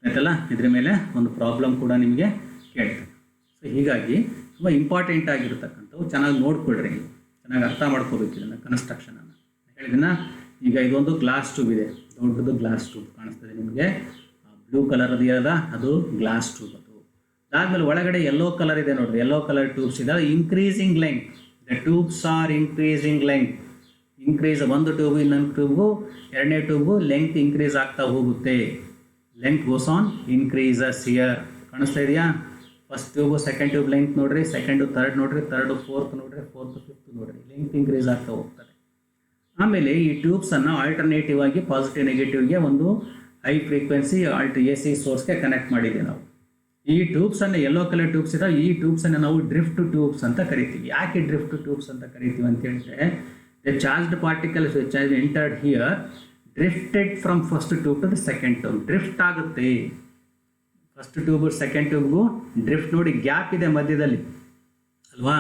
ಆಯ್ತಲ್ಲ, ಇದ್ರ ಮೇಲೆ ಒಂದು ಪ್ರಾಬ್ಲಮ್ ಕೂಡ ನಿಮಗೆ ಕೇಳ್ತಾರೆ. ಸೊ ಹೀಗಾಗಿ ತುಂಬ ಇಂಪಾರ್ಟೆಂಟ್ ಆಗಿರ್ತಕ್ಕಂಥವು ಚೆನ್ನಾಗಿ ನೋಡ್ಕೊಳ್ರಿ, ನೀವು ಚೆನ್ನಾಗಿ ಅರ್ಥ ಮಾಡ್ಕೋಬೇಕು ಇದನ್ನು, ಕನ್ಸ್ಟ್ರಕ್ಷನನ್ನು ಹೇಳಿದನ್ನ. ಈಗ ಇದೊಂದು ಗ್ಲಾಸ್ ಟ್ಯೂಬ್ ಇದೆ, ದೊಡ್ಡದು ಗ್ಲಾಸ್ ಟ್ಯೂಬ್ ಕಾಣಿಸ್ತದೆ ನಿಮಗೆ, ಬ್ಲೂ ಕಲರ್ ಅದೆಯಲ್ಲ ಅದು ಗ್ಲಾಸ್ ಟ್ಯೂಬ್. ಅದು ಅದಾದಮೇಲೆ ಒಳಗಡೆ ಯೆಲ್ಲೋ ಕಲರ್ ಇದೆ ನೋಡ್ರಿ, ಯೆಲ್ಲೋ ಕಲರ್ ಟ್ಯೂಬ್ಸ್ ಇದೆ. Increasing length, the tubes are increasing length. Increase ಒಂದು ಟ್ಯೂಬ್ ಇನ್ನೊಂದು ಟ್ಯೂಬು, ಎರಡನೇ ಟ್ಯೂಬು ಲೆಂತ್ ಇನ್ಕ್ರೀಸ್ ಆಗ್ತಾ ಹೋಗುತ್ತೆ. Length goes on increases here. ಕಾಣಿಸ್ತಾ ಇದೆಯಾ? First tube second tube length ನೋಡ್ರಿ, ಸೆಕೆಂಡು ಥರ್ಡ್ ನೋಡ್ರಿ, ಥರ್ಡು ಫೋರ್ತ್ ನೋಡ್ರಿ, ಫೋರ್ತ್ ಫಿಫ್ತ್ ನೋಡ್ರಿ, ಲೆಂತ್ ಇನ್ಕ್ರೀಸ್ ಆಗ್ತಾ ಹೋಗ್ತದೆ. ಆಮೇಲೆ ಈ ಟ್ಯೂಬ್ಸನ್ನು ಆಲ್ಟರ್ನೇಟಿವ್ ಆಗಿ ಪಾಸಿಟಿವ್ ನೆಗೆಟಿವ್ಗೆ ಒಂದು ಹೈ ಫ್ರೀಕ್ವೆನ್ಸಿ ಎ ಸಿ ಸೋರ್ಸ್ಗೆ ಕನೆಕ್ಟ್ ಮಾಡಿದ್ದೀವಿ ನಾವು. ಈ ಟ್ಯೂಬ್ಸನ್ನು ಯೆಲ್ಲೋ ಕಲರ್ ಟ್ಯೂಬ್ಸ್ ಇದಾವೆ, ಈ ಟ್ಯೂಬ್ಸನ್ನು ನಾವು ಡ್ರಿಫ್ಟ್ ಟ್ಯೂಬ್ಸ್ ಅಂತ ಕರಿತೀವಿ. ಯಾಕೆ ಡ್ರಿಫ್ಟ್ ಟ್ಯೂಬ್ಸ್ ಅಂತ ಕರಿತೀವಿ ಅಂತ ಹೇಳಿದ್ರೆ, the charged particles which has entered here drifted from first tube to the second tube. Drift ಆಗುತ್ತೆ ಫಸ್ಟ್ ಟ್ಯೂಬ್ ಸೆಕೆಂಡ್ ಟ್ಯೂಬ್ಗೂ ಡ್ರಿಫ್ಟ್. ನೋಡಿ ಗ್ಯಾಪ್ ಇದೆ ಮಧ್ಯದಲ್ಲಿ ಅಲ್ವಾ,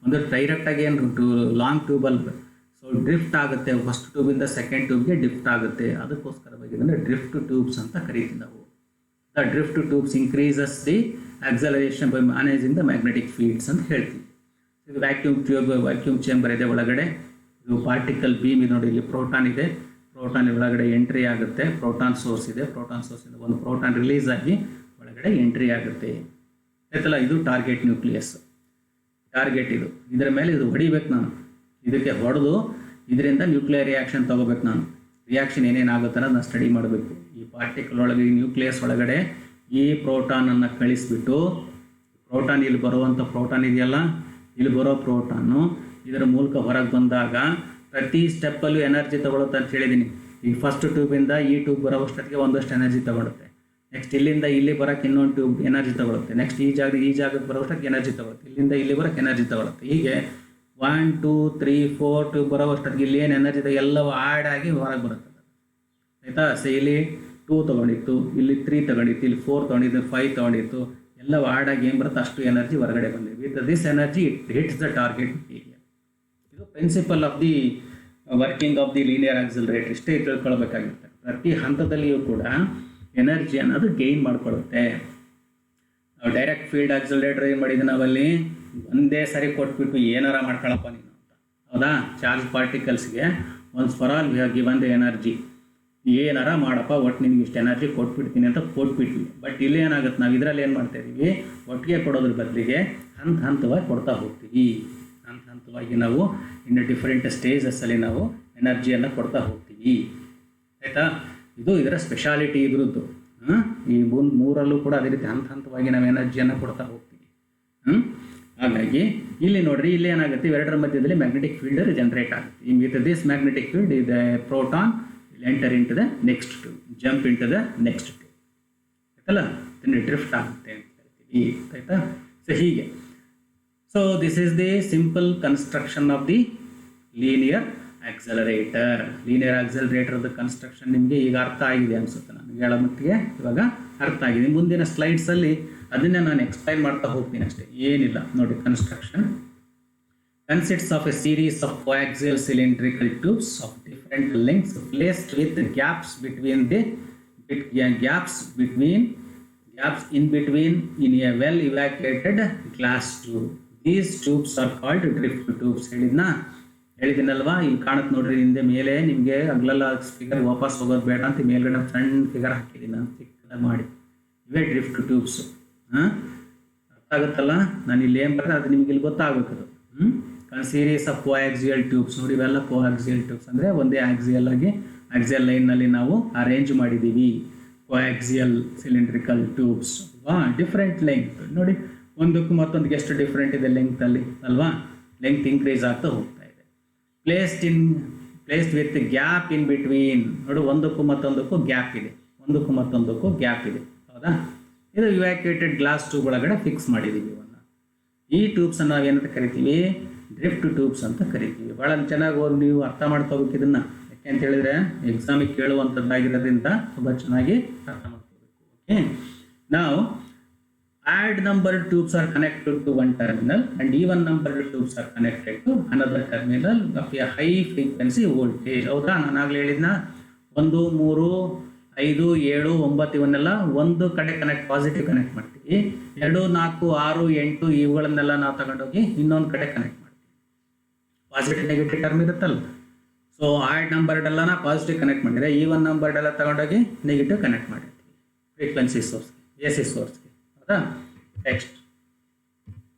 ಒಂದು ಡೈರೆಕ್ಟಾಗಿ ಏನು ಲಾಂಗ್ ಟ್ಯೂಬಲ್ಲಿ ಸೊ ಡ್ರಿಫ್ಟ್ ಆಗುತ್ತೆ, ಫಸ್ಟ್ ಟ್ಯೂಬಿಂದ ಸೆಕೆಂಡ್ ಟ್ಯೂಬ್ಗೆ ಡ್ರಿಫ್ಟ್ ಆಗುತ್ತೆ. ಅದಕ್ಕೋಸ್ಕರವಾಗಿ ಇದನ್ನು ಡ್ರಿಫ್ಟ್ ಟ್ಯೂಬ್ಸ್ ಅಂತ ಕರಿತೀವಿ ನಾವು. The drift tubes increases the acceleration by managing the magnetic fields ಅಂತ ಹೇಳ್ತೀವಿ. ಇದು ವ್ಯಾಕ್ಯೂಮ್ ಟ್ಯೂಬ್, ವ್ಯಾಕ್ಯೂಮ್ ಚೇಂಬರ್ ಇದೆ ಒಳಗಡೆ. ಇದು ಪಾರ್ಟಿಕಲ್ ಬೀಮ್ ಇದೆ ನೋಡಿ, ಇಲ್ಲಿ ಪ್ರೋಟಾನ್ ಇದೆ, ಪ್ರೋಟಾನ್ ಒಳಗಡೆ ಎಂಟ್ರಿ ಆಗುತ್ತೆ. ಪ್ರೋಟಾನ್ ಸೋರ್ಸ್ ಇದೆ, ಪ್ರೋಟಾನ್ ಸೋರ್ಸಿಂದ ಒಂದು ಪ್ರೋಟಾನ್ ರಿಲೀಸ್ ಆಗಿ ಒಳಗಡೆ ಎಂಟ್ರಿ ಆಗುತ್ತೆ. ಆಯ್ತಲ್ಲ, ಇದು ಟಾರ್ಗೆಟ್ ನ್ಯೂಕ್ಲಿಯಸ್. ಟಾರ್ಗೆಟ್ ಇದು, ಇದರ ಮೇಲೆ ಇದು ಹೊಡಿಬೇಕು ನಾನು, ಇದಕ್ಕೆ ಹೊಡೆದು ಇದರಿಂದ ನ್ಯೂಕ್ಲಿಯರ್ ರಿಯಾಕ್ಷನ್ ತೊಗೋಬೇಕು ನಾನು. ರಿಯಾಕ್ಷನ್ ಏನೇನಾಗುತ್ತೆ ಅನ್ನೋದು ನಾನು ಸ್ಟಡಿ ಮಾಡಬೇಕು. ಈ ಪಾರ್ಟಿಕಲ್ ಒಳಗೆ, ಈ ನ್ಯೂಕ್ಲಿಯಸ್ ಒಳಗಡೆ ಈ ಪ್ರೋಟಾನನ್ನು ಕಳಿಸ್ಬಿಟ್ಟು, ಪ್ರೋಟಾನ್ ಇಲ್ಲಿ ಬರುವಂಥ ಪ್ರೋಟಾನ್ ಇದೆಯಲ್ಲ, ಇಲ್ಲಿ ಬರೋ ಪ್ರೋಟಾನು ಇದರ ಮೂಲಕ ಹೊರಗೆ ಬಂದಾಗ ಪ್ರತಿ ಸ್ಟೆಪ್ಪಲ್ಲೂ ಎನರ್ಜಿ ತಗೊಳುತ್ತೆ ಅಂತ ಹೇಳಿದ್ದೀನಿ. ಈಗ ಫಸ್ಟ್ ಟ್ಯೂಬಿಂದ ಈ ಟ್ಯೂಬ್ ಬರೋವಷ್ಟೊತ್ತಿಗೆ ಒಂದಷ್ಟು ಎನರ್ಜಿ ತಗೊಳುತ್ತೆ. ನೆಕ್ಸ್ಟ್ ಇಲ್ಲಿಂದ ಇಲ್ಲಿ ಬರೋಕ್ಕೆ ಇನ್ನೊಂದು ಟ್ಯೂಬ್ ಎನರ್ಜಿ ತಗೊಳುತ್ತೆ. ನೆಕ್ಸ್ಟ್ ಈ ಜಾಗಕ್ಕೆ ಬರೋವಷ್ಟಕ್ಕೆ ಎನರ್ಜಿ ತಗೊಳುತ್ತೆ. ಇಲ್ಲಿಂದ ಇಲ್ಲಿ ಬರೋಕ್ಕೆ ಎನರ್ಜಿ ತಗೊಳುತ್ತೆ. ಹೀಗೆ 1 2 3 4 ಟ್ಯೂಬ್ ಬರೋವಷ್ಟೊತ್ತಿಗೆ ಇಲ್ಲಿ ಏನು ಎನರ್ಜಿ ಇದೆ ಎಲ್ಲವೂ ಆ್ಯಡ್ ಆಗಿ ಹೊರಗೆ ಬರುತ್ತೆ. ಆಯಿತಾ? ಸೊ ಇಲ್ಲಿ 2 ತೊಗೊಂಡಿತ್ತು, ಇಲ್ಲಿ 3 ತೊಗೊಂಡಿತ್ತು, ಇಲ್ಲಿ 4 ತೊಗೊಂಡಿತ್ತು, 5 ತೊಗೊಂಡಿತ್ತು, ಎಲ್ಲವೂ ಆ್ಯಡ್ ಆಗಿ ಏನು ಬರುತ್ತೆ ಅಷ್ಟು ಎನರ್ಜಿ ಹೊರಗಡೆ ಬಂದಿದೆ. With this energy it hits the target area. ಇದು principle of the working of the linear accelerator. ಇಷ್ಟೇ ತಿಳ್ಕೊಳ್ಬೇಕಾಗಿರುತ್ತೆ. ಪ್ರತಿ ಹಂತದಲ್ಲಿಯೂ ಕೂಡ ಎನರ್ಜಿ ಅನ್ನೋದು ಗೇನ್ ಮಾಡ್ಕೊಳ್ಳುತ್ತೆ. ನಾವು ಡೈರೆಕ್ಟ್ ಫೀಲ್ಡ್ ಆಕ್ಸಿಲರೇಟರ್ ಏನು ಮಾಡಿದ್ವಿ ನಾವಲ್ಲಿ, ಒಂದೇ ಸರಿ ಕೊಟ್ಬಿಟ್ಟು ಏನಾರ ಮಾಡ್ಕೊಳ್ಳಪ್ಪ ನೀನು ಅಂತ, ಹೌದಾ? ಚಾರ್ಜ್ ಪಾರ್ಟಿಕಲ್ಸ್ಗೆ once for all we have given the energy. ಏನಾರ ಮಾಡಪ್ಪ, ಒಟ್ಟು ನಿನ್ಗೆ ಇಷ್ಟು ಎನರ್ಜಿ ಕೊಟ್ಬಿಡ್ತೀನಿ ಅಂತ ಕೊಟ್ಬಿಟ್ವಿ. ಬಟ್ ಇಲ್ಲಿ ಏನಾಗುತ್ತೆ, ನಾವು ಇದರಲ್ಲಿ ಏನು ಮಾಡ್ತಾ ಇದ್ದೀವಿ, ಒಟ್ಟಿಗೆ ಕೊಡೋದ್ರ ಬದಲಿಗೆ ಹಂತವಾಗಿ ಕೊಡ್ತಾ ಹೋಗ್ತೀವಿ. ಹಂತವಾಗಿ ನಾವು ಇನ್ನು ಡಿಫ್ರೆಂಟ್ ಸ್ಟೇಜಸ್ಸಲ್ಲಿ ನಾವು ಎನರ್ಜಿಯನ್ನು ಕೊಡ್ತಾ ಹೋಗ್ತೀವಿ. ಆಯಿತಾ? ಇದು ಇದರ ಸ್ಪೆಷಾಲಿಟಿ ಇದ್ರದ್ದು. ಈ ಮೂರಲ್ಲೂ ಕೂಡ ಅದೇ ರೀತಿ ಹಂತವಾಗಿ ನಾವು ಎನರ್ಜಿಯನ್ನು ಕೊಡ್ತಾ ಹೋಗ್ತೀವಿ. ಹಾಗಾಗಿ ಇಲ್ಲಿ ನೋಡ್ರಿ, ಇಲ್ಲಿ ಏನಾಗುತ್ತೆ, ಇವೆರಡರ ಮಧ್ಯದಲ್ಲಿ ಮ್ಯಾಗ್ನೆಟಿಕ್ ಫೀಲ್ಡ್ ಜನರೇಟ್ ಆಗುತ್ತೆ. With this magnetic field the proton enter into the next tube, jump into the next tube. ಆಯ್ತಲ್ಲ, ಡ್ರಿಫ್ಟ್ ಆಗುತ್ತೆ ಅಂತ ಹೇಳ್ತೀವಿ. ಆಯ್ತಾ? ಸೊ ಹೀಗೆ, so this is the simple construction of the linear accelerator. Linear ಆಕ್ಸಲರೇಟರ್ದ construction ನಿಮಗೆ ಈಗ ಅರ್ಥ ಆಗಿದೆ ಅನಿಸುತ್ತೆ, ನನಗೆ ಹೇಳೋ ಮಟ್ಟಿಗೆ ಇವಾಗ ಅರ್ಥ ಆಗಿದೆ. ಮುಂದಿನ ಸ್ಲೈಡ್ಸಲ್ಲಿ ಅದನ್ನೇ ನಾನು ಎಕ್ಸ್ಪ್ಲೈನ್ ಮಾಡ್ತಾ ಹೋಗ್ತೀನಿ ಅಷ್ಟೇ, ಏನಿಲ್ಲ. ನೋಡಿ, construction consists of a series of coaxial cylindrical tubes of different lengths placed with gaps in between in a well evacuated glass tube. These tubes are called drift tubes. ಹೇಳಿದ್ದೀನಲ್ವಾ, ಇಲ್ಲಿ ಕಾಣುತ್ತೆ ನೋಡ್ರಿ ಹಿಂದೆ ಮೇಲೆ ನಿಮಗೆ. ಅಗ್ಲೆಲ್ಲ ಫಿಗರ್ ವಾಪಸ್ ಹೋಗೋದು ಬೇಡ ಅಂತ ಮೇಲ್ಗಡೆ ಸಣ್ಣ ಫಿಗರ್ ಹಾಕಿದ್ದೀನಿ ನಾನು ಚಿಕ್ಕದಾಗಿ ಮಾಡಿ. ಇವೇ ಡ್ರಿಫ್ಟ್ ಟ್ಯೂಬ್ಸ್. ಅರ್ಥ ಆಗುತ್ತಲ್ಲ, ನಾನು ಇಲ್ಲಿ ಏನು ಬರ್ತದೆ ಅದು ನಿಮಗೆ ಇಲ್ಲಿ ಗೊತ್ತಾಗಬೇಕದು. Series of coaxial tubes. ನೋಡಿ, ಇವೆಲ್ಲ ಕೋಆಕ್ಸಿಯಲ್ ಟ್ಯೂಬ್ಸ್ ಅಂದರೆ ಒಂದೇ ಆಕ್ಸಿಯಲ್ ಆಗಿ ಆಕ್ಸಿಯಲ್ ಲೈನ್ನಲ್ಲಿ ನಾವು ಅರೇಂಜ್ ಮಾಡಿದ್ದೀವಿ. ಕೋಆಕ್ಸಿಯಲ್ ಸಿಲಿಂಡ್ರಿಕಲ್ ಟ್ಯೂಬ್ಸ್ ಡಿಫ್ರೆಂಟ್ ಲೆಂತ್. ನೋಡಿ, ಒಂದಕ್ಕೂ ಮತ್ತೊಂದಕ್ಕೆ ಎಷ್ಟು ಡಿಫ್ರೆಂಟ್ ಇದೆ ಲೆಂತಲ್ಲಿ ಅಲ್ವಾ? ಲೆಂತ್ ಇನ್ಕ್ರೀಸ್ ಆಗ್ತಾ ಹೋಗ್ತಾ ಇದೆ. Placed with gap in between. ನೋಡಿ, ಒಂದಕ್ಕೂ ಮತ್ತೊಂದಕ್ಕೂ ಗ್ಯಾಪ್ ಇದೆ, ಹೌದಾ? ಇದು ಇವ್ಯಾಕ್ಯುಯೇಟೆಡ್ ಗ್ಲಾಸ್ ಟ್ಯೂಬ್ ಒಳಗಡೆ ಫಿಕ್ಸ್ ಮಾಡಿದ್ದೀವಿ ಇವನ್ನ. ಈ ಟ್ಯೂಬ್ಸನ್ನು ನಾವೇನಂತ ಕರಿತೀವಿ, ಡ್ರಿಫ್ಟ್ ಟ್ಯೂಬ್ಸ್ ಅಂತ ಕರಿತೀವಿ. ಭಾಳ ಚೆನ್ನಾಗಿ ನೀವು ಅರ್ಥ ಮಾಡ್ಕೋಬೇಕು ಇದನ್ನು. ಯಾಕೆ ಅಂತ ಹೇಳಿದ್ರೆ ಎಕ್ಸಾಮಿಗೆ ಕೇಳುವಂಥದ್ದಾಗಿರೋದ್ರಿಂದ ತುಂಬ ಚೆನ್ನಾಗಿ ಅರ್ಥ ಮಾಡ್ಕೋಬೇಕು. ಓಕೆ, ನಾವು odd numbered tubes are connected to one terminal and even numbered tubes are connected to another terminal of a high frequency voltage. ಹೌದಾ? ನಾನು ಆಗಲೇ ಹೇಳಿದ್ನ 1 3 5 7 9 ಇವನ್ನೆಲ್ಲ ಒಂದು ಕಡೆ ಪಾಸಿಟಿವ್ ಕನೆಕ್ಟ್ ಮಾಡ್ತೀವಿ. 2 4 6 8 ಇವುಗಳನ್ನೆಲ್ಲ ನಾವು ತಗೊಂಡೋಗಿ ಇನ್ನೊಂದು ಕಡೆ ಕನೆಕ್ಟ್ ಮಾಡ್ತೀವಿ. ಪಾಸಿಟಿವ್ ನೆಗೆಟಿವ್ ಟರ್ಮ್ ಇರುತ್ತಲ್ಲ. ಸೊ ಆಡ್ ನಂಬರ್ಡ್ ಎಲ್ಲ ಪಾಸಿಟಿವ್ ಕನೆಕ್ಟ್ ಮಾಡಿದ್ರೆ ಈವನ್ ನಂಬರ್ಡ್ ಎಲ್ಲ ತಗೊಂಡೋಗಿ ನೆಗೆಟಿವ್ ಕನೆಕ್ಟ್ ಮಾಡಿರ್ತೀವಿ ಫ್ರೀಕ್ವೆನ್ಸಿ ಸೋರ್ಸ್ಗೆ, ಎ ಸಿ ಸೋರ್ಸ್ಗೆ. ಹೌದಾ? Next,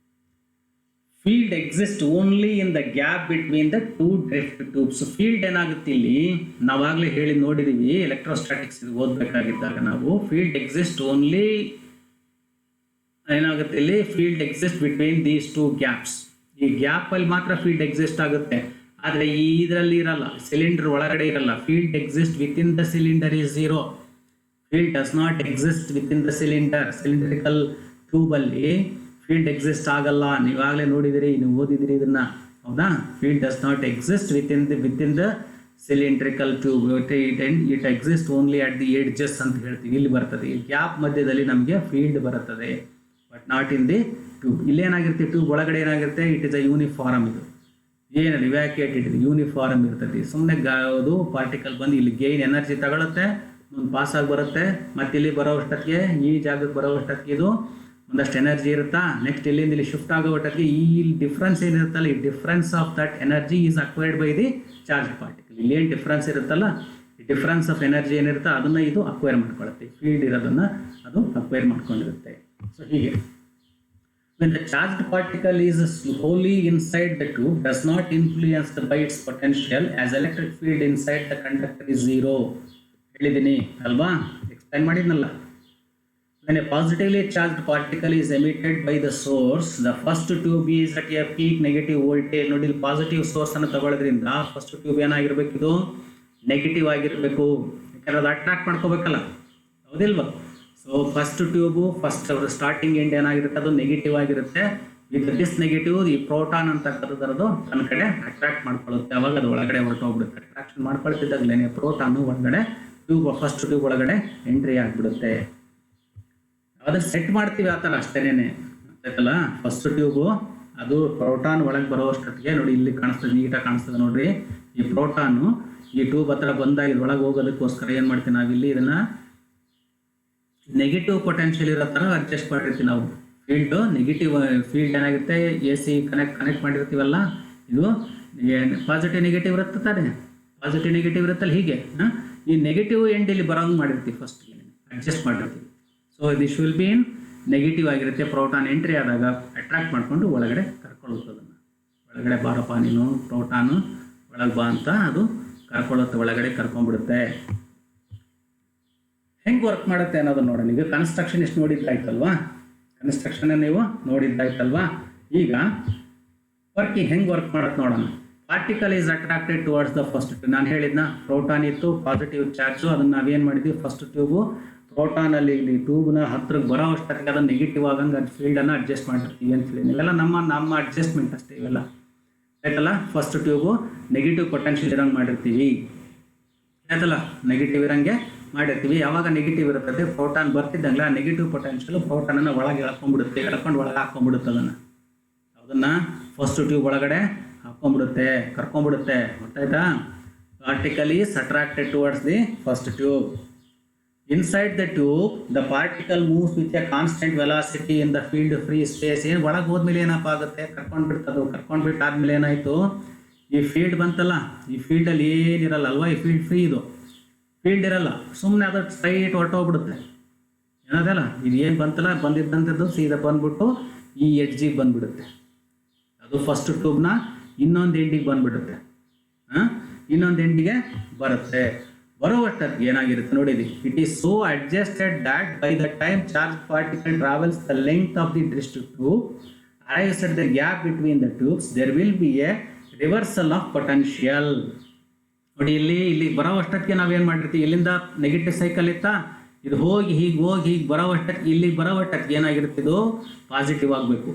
field exist only in the gap between the two drift tubes. Field ಏನಾಗುತ್ತೆ ಇಲ್ಲಿ, ನಾವಾಗಲೇ ಹೇಳಿ ನೋಡಿದೀವಿ ಎಲೆಕ್ಟ್ರೋಸ್ಟಾಟಿಕ್ಸ್ ಓದಬೇಕಾಗಿದ್ದಾಗ ನಾವು, ಫೀಲ್ಡ್ ಎಕ್ಸಿಸ್ಟ್ ಓನ್ಲಿ ಏನಾಗುತ್ತೆ ಇಲ್ಲಿ, field exist between these two gaps. ಈ ಗ್ಯಾಪ್ ಅಲ್ಲಿ ಮಾತ್ರ ಫೀಲ್ಡ್ ಎಕ್ಸಿಸ್ಟ್ ಆಗುತ್ತೆ, ಆದರೆ ಇದರಲ್ಲಿ ಇರಲ್ಲ, ಸಿಲಿಂಡರ್ ಒಳಗಡೆ ಇರಲ್ಲ. Field exist with in the cylinder is zero. Field does not exist with in the cylinder. Cylindrical tube ಅಲ್ಲಿ ಫೀಲ್ಡ್ ಎಕ್ಸಿಸ್ಟ್ ಆಗಲ್ಲ. ನೀವಾಗಲೇ ನೋಡಿದಿರಿ, ನೀವು ಓದಿದಿರಿ ಇದನ್ನ. ಹೌದಾ? Field does not exist with in the cylindrical tube. It exist only at the edges ಅಂತ ಹೇಳ್ತೀವಿ. ಇಲ್ಲಿ ಬರ್ತದೆ, ಈ ಗ್ಯಾಪ್ ಮಧ್ಯದಲ್ಲಿ ನಮಗೆ ಫೀಲ್ಡ್ ಬರುತ್ತದೆ, but not in the tube. ಇಲ್ಲೇನಾಗಿರುತ್ತೆ, ಟ್ಯೂಬ್ ಒಳಗಡೆ ಏನಾಗಿರುತ್ತೆ, ಇಟ್ ಇಸ್ ಅ ಯೂನಿಫಾರ್ಮ್. ಇದು ಏನಲ್ಲ ಇವ್ಯಾಕ್ಯುಯೇಟೆಡ್, ಯೂನಿಫಾರ್ಮ್ ಇರ್ತೈತಿ. ಸುಮ್ಮನೆ ಅದು ಪಾರ್ಟಿಕಲ್ ಬಂದು ಇಲ್ಲಿ ಗೇನ್ ಎನರ್ಜಿ ತಗೊಳುತ್ತೆ, ಒಂದು ಪಾಸ್ ಆಗಿ ಬರುತ್ತೆ, ಮತ್ತೆ ಇಲ್ಲಿ ಬರೋವಷ್ಟಕ್ಕೆ, ಈ ಜಾಗಕ್ಕೆ ಬರೋವಷ್ಟಕ್ಕೆ ಇದು ಒಂದಷ್ಟು ಎನರ್ಜಿ ಇರುತ್ತಾ, ನೆಕ್ಸ್ಟ್ ಇಲ್ಲಿಂದ ಇಲ್ಲಿ ಶಿಫ್ಟ್ ಆಗೋವಷ್ಟಕ್ಕೆ ಈ ಡಿಫ್ರೆನ್ಸ್ ಏನಿರುತ್ತಲ್ಲ, ಈ difference of that energy is acquired by the charge particle. ಇಲ್ಲಿ ಏನು ಡಿಫ್ರೆನ್ಸ್ ಇರುತ್ತಲ್ಲ, ಈ ಡಿಫ್ರೆನ್ಸ್ ಆಫ್ ಎನರ್ಜಿ ಏನಿರುತ್ತೆ ಅದನ್ನು ಇದು ಅಕ್ವೈರ್ ಮಾಡ್ಕೊಳ್ಳುತ್ತೆ. ಫೀಲ್ಡ್ ಇರೋದನ್ನ ಅದು ಅಕ್ವೈರ್ ಮಾಡ್ಕೊಂಡಿರುತ್ತೆ. ಸೊ ಹೀಗೆ, when the charged particle is wholly inside the tube, does not influence by its potential, as electric field inside the conductor is zero. ಹೇಳಿದ್ದೀನಿ ಅಲ್ವಾ, ಎಕ್ಸ್ಪ್ಲೈನ್ ಮಾಡಿದ್ನಲ್ಲ. When a positively charged particle is emitted by the source, the first tube is at a peak negative voltage. ನೋಡಿ, positive source ಅನ್ನು ತಗೊಳ್ಳೋದ್ರಿಂದ first tube ಏನಾಗಿರ್ಬೇಕು, ಇದು negative ಆಗಿರಬೇಕು. ಯಾಕಂದ್ರೆ ಅದು ಅಟ್ರಾಕ್ಟ್ ಮಾಡ್ಕೋಬೇಕಲ್ಲ, ಹೌದಿಲ್ವಾ? So first tube first starting end ಏನಾಗಿರುತ್ತೆ, ಅದು ನೆಗೆಟಿವ್ ಆಗಿರುತ್ತೆ. ವಿತ್ ದಿಸ್ ನೆಗೆಟಿವ್ ಈ ಪ್ರೋಟಾನ್ ಅಂತ ಕರೆದರದು ತನ್ನ ಕಡೆ ಅಟ್ರಾಕ್ಟ್ ಮಾಡ್ಕೊಳ್ಳುತ್ತೆ. ಅವಾಗ ಅದು ಒಳಗಡೆ ಹೊರಟೋಗ್ಬಿಡುತ್ತೆ. ಅಟ್ರಾಕ್ಷನ್ ಮಾಡ್ಕೊಳ್ತಿದ್ದಾಗಲೇ ಪ್ರೋಟಾನು ಒಳಗಡೆ ಟ್ಯೂಬ್, ಫಸ್ಟ್ ಟ್ಯೂಬ್ ಒಳಗಡೆ ಎಂಟ್ರಿ ಆಗಿಬಿಡುತ್ತೆ. ಅದನ್ನ ಸೆಟ್ ಮಾಡ್ತೀವಿ ಆ ಥರ ಅಷ್ಟೇನೆ, ಆಯ್ತಲ್ಲ. ಫಸ್ಟ್ ಟ್ಯೂಬು ಅದು ಪ್ರೋಟಾನ್ ಒಳಗೆ ಬರೋಷ್ಟೊತ್ತಿಗೆ ನೋಡಿ, ಇಲ್ಲಿ ಕಾಣಿಸ್ತದೆ, ನೀಟಾಗಿ ಕಾಣಿಸ್ತದೆ ನೋಡ್ರಿ. ಈ ಪ್ರೋಟಾನು ಈ ಟ್ಯೂಬ್ ಹತ್ರ ಬಂದಾಗ ಇದ್ರೊಳಗೆ ಹೋಗೋದಕ್ಕೋಸ್ಕರ ಏನು ಮಾಡ್ತೀವಿ ನಾವಿಲ್ಲಿ, ಇದನ್ನ ನೆಗೆಟಿವ್ ಪೊಟೆನ್ಷಿಯಲ್ ಇರೋ ಥರ ಅಡ್ಜಸ್ಟ್ ಮಾಡಿರ್ತೀವಿ ನಾವು. ಫೀಲ್ಡು ನೆಗೆಟಿವ್ ಫೀಲ್ಡ್ ಏನಾಗುತ್ತೆ, ಎ ಸಿ ಕನೆಕ್ಟ್ ಮಾಡಿರ್ತೀವಲ್ಲ, ಇದು ಪಾಸಿಟಿವ್ ನೆಗೆಟಿವ್ ಇರುತ್ತೆ ತಾನೆ, ಪಾಸಿಟಿವ್ ನೆಗೆಟಿವ್ ಇರುತ್ತಲ್ಲ. ಹೀಗೆ ಈ ನೆಗೆಟಿವ್ ಎಂಡ್ ಇಲ್ಲಿ ಬರೋಂಗೆ ಮಾಡಿರ್ತೀವಿ, ಫಸ್ಟ್ ಅಡ್ಜಸ್ಟ್ ಮಾಡಿರ್ತೀವಿ. So this will be in negative ಆಗಿರುತ್ತೆ. ಪ್ರೋಟಾನ್ ಎಂಟ್ರಿ ಆದಾಗ ಅಟ್ರಾಕ್ಟ್ ಮಾಡಿಕೊಂಡು ಒಳಗಡೆ ಕರ್ಕೊಳ್ಳುತ್ತೆ. ಅದನ್ನು ಒಳಗಡೆ ಬಾರಪ್ಪ ನೀನು, ಪ್ರೋಟಾನು ಒಳಗೆ ಬಾ ಅಂತ ಅದು ಕರ್ಕೊಳ್ಳುತ್ತೆ, ಒಳಗಡೆ ಕರ್ಕೊಂಡ್ಬಿಡುತ್ತೆ. ಹೆಂಗೆ ವರ್ಕ್ ಮಾಡುತ್ತೆ ಅನ್ನೋದನ್ನ ನೋಡೋಣ. ಈಗ ಕನ್ಸ್ಟ್ರಕ್ಷನ್ ಎಷ್ಟು ನೋಡಿದ್ದಾಯ್ತಲ್ವಾ, ಕನ್ಸ್ಟ್ರಕ್ಷನ್ ನೀವು ನೋಡಿದ್ದಾಯ್ತಲ್ವಾ. ಈಗ ವರ್ಕಿಂಗ್ ಹೆಂಗೆ ವರ್ಕ್ ಮಾಡುತ್ತೆ ನೋಡೋಣ. Particle is attracted towards the first tube. ನಾನು ಹೇಳಿದ್ನ ಪ್ರೋಟಾನ್ ಇತ್ತು, ಪಾಸಿಟಿವ್ ಚಾರ್ಜು, ಅದನ್ನು ನಾವೇನು ಮಾಡಿದ್ವಿ, ಫಸ್ಟ್ ಟ್ಯೂಬು ಪ್ರೋಟಾನಲ್ಲಿ ಇಲ್ಲಿ ಟ್ಯೂಬ್ನ ಹತ್ರಕ್ಕೆ ಬರೋ ಅಷ್ಟಕ್ಕೆ ಅದನ್ನು ನೆಗೆಟಿವ್ ಆಗಂಗೆ ಅದು ಫೀಲ್ಡನ್ನು ಅಡ್ಜಸ್ಟ್ ಮಾಡಿರ್ತೀವಿ ಅಂತ ಹೇಳಿ. ಇವೆಲ್ಲ ನಮ್ಮ ಅಡ್ಜಸ್ಟ್ಮೆಂಟ್ ಅಷ್ಟೇ ಇವೆಲ್ಲ, ಆಯ್ತಲ್ಲ. ಫಸ್ಟ್ ಟ್ಯೂಬು ನೆಗೆಟಿವ್ ಪೊಟೆನ್ಷಿಯಲ್ ಇರೋಂಗೆ ಮಾಡಿರ್ತೀವಿ, ಆಯ್ತಲ್ಲ, ನೆಗೆಟಿವ್ ಇರೋಂಗೆ ಮಾಡಿರ್ತೀವಿ. ಯಾವಾಗ ನೆಗೆಟಿವ್ ಇರ್ತದೆ, ಪ್ರೋಟಾನ್ ಬರ್ತಿದ್ದಂಗೆ ಆ ನೆಗೆಟಿವ್ ಪೊಟೆನ್ಷಿಯಲ್ ಪ್ರೋಟಾನನ್ನು ಒಳಗೆ ಎಳ್ಕೊಂಡ್ಬಿಡುತ್ತೆ, ಎಳ್ಕೊಂಡು ಒಳಗೆ ಹಾಕ್ಕೊಂಡ್ಬಿಡುತ್ತೆ. ಅದನ್ನು ಫಸ್ಟ್ ಟ್ಯೂಬ್ ಒಳಗಡೆ ಹಾಕ್ಕೊಂಡ್ಬಿಡುತ್ತೆ, ಕರ್ಕೊಂಡ್ಬಿಡುತ್ತೆ. ಗೊತ್ತಾಯ್ತಾ? Particle is attracted towards the first tube. Inside the tube, the particle moves with a constant velocity in the field free space. ಏನು ಒಳಗೆ ಹೋದ್ಮೇಲೆ ಏನಪ್ಪ ಆಗುತ್ತೆ, ಕರ್ಕೊಂಡ್ಬಿಡ್ತದು. ಕರ್ಕೊಂಡ್ಬಿಟ್ಟಾದ್ಮೇಲೆ ಏನಾಯಿತು, ಈ ಫೀಲ್ಡ್ ಬಂತಲ್ಲ, ಈ ಫೀಲ್ಡಲ್ಲಿ ಏನಿರಲ್ಲ ಅಲ್ವಾ, ಈ ಫೀಲ್ಡ್ ಫ್ರೀ, ಇದು ಫೀಲ್ಡ್ ಇರಲ್ಲ, ಸುಮ್ಮನೆ ಅದು ಸ್ಟ್ರೈಟ್ ಹೊರಟೋಗ್ಬಿಡುತ್ತೆ. ಏನದಲ್ಲ, ಇದು ಏನು ಬಂತಲ್ಲ, ಬಂದಿದ್ದಂಥದ್ದು ಸೀದಾ ಬಂದ್ಬಿಟ್ಟು ಈ ಎಡ್ಜಿಗೆ ಬಂದ್ಬಿಡುತ್ತೆ. ಅದು ಫಸ್ಟ್ ಟ್ಯೂಬ್ನ ಇನ್ನೊಂದು ಎಂಡಿಗೆ ಬಂದ್ಬಿಡುತ್ತೆ, ಇನ್ನೊಂದು ಎಂಡಿಗೆ ಬರುತ್ತೆ. ಬರುವಷ್ಟಕ್ಕೆ ಏನಾಗಿರುತ್ತೆ ನೋಡಿದಿ, it is so adjusted that by the time charge particle travels the length of the district tube arrives at the gap between the tubes there will be a reversal of potential. ನೋಡಿ, ಇಲ್ಲಿ ಬರೋವಷ್ಟಕ್ಕೆ ನಾವೇನು ಮಾಡಿರ್ತೀವಿ, ಇಲ್ಲಿಂದ negative cycle ಇತ್ತಾ, ಇದು ಹೋಗಿ ಹೀಗೆ ಬರೋವಷ್ಟಕ್ಕೆ, ಇಲ್ಲಿಗೆ ಬರೋವಷ್ಟಕ್ಕೆ ಏನಾಗಿರುತ್ತೆ, ಇದು ಪಾಸಿಟಿವ್ ಆಗಬೇಕು.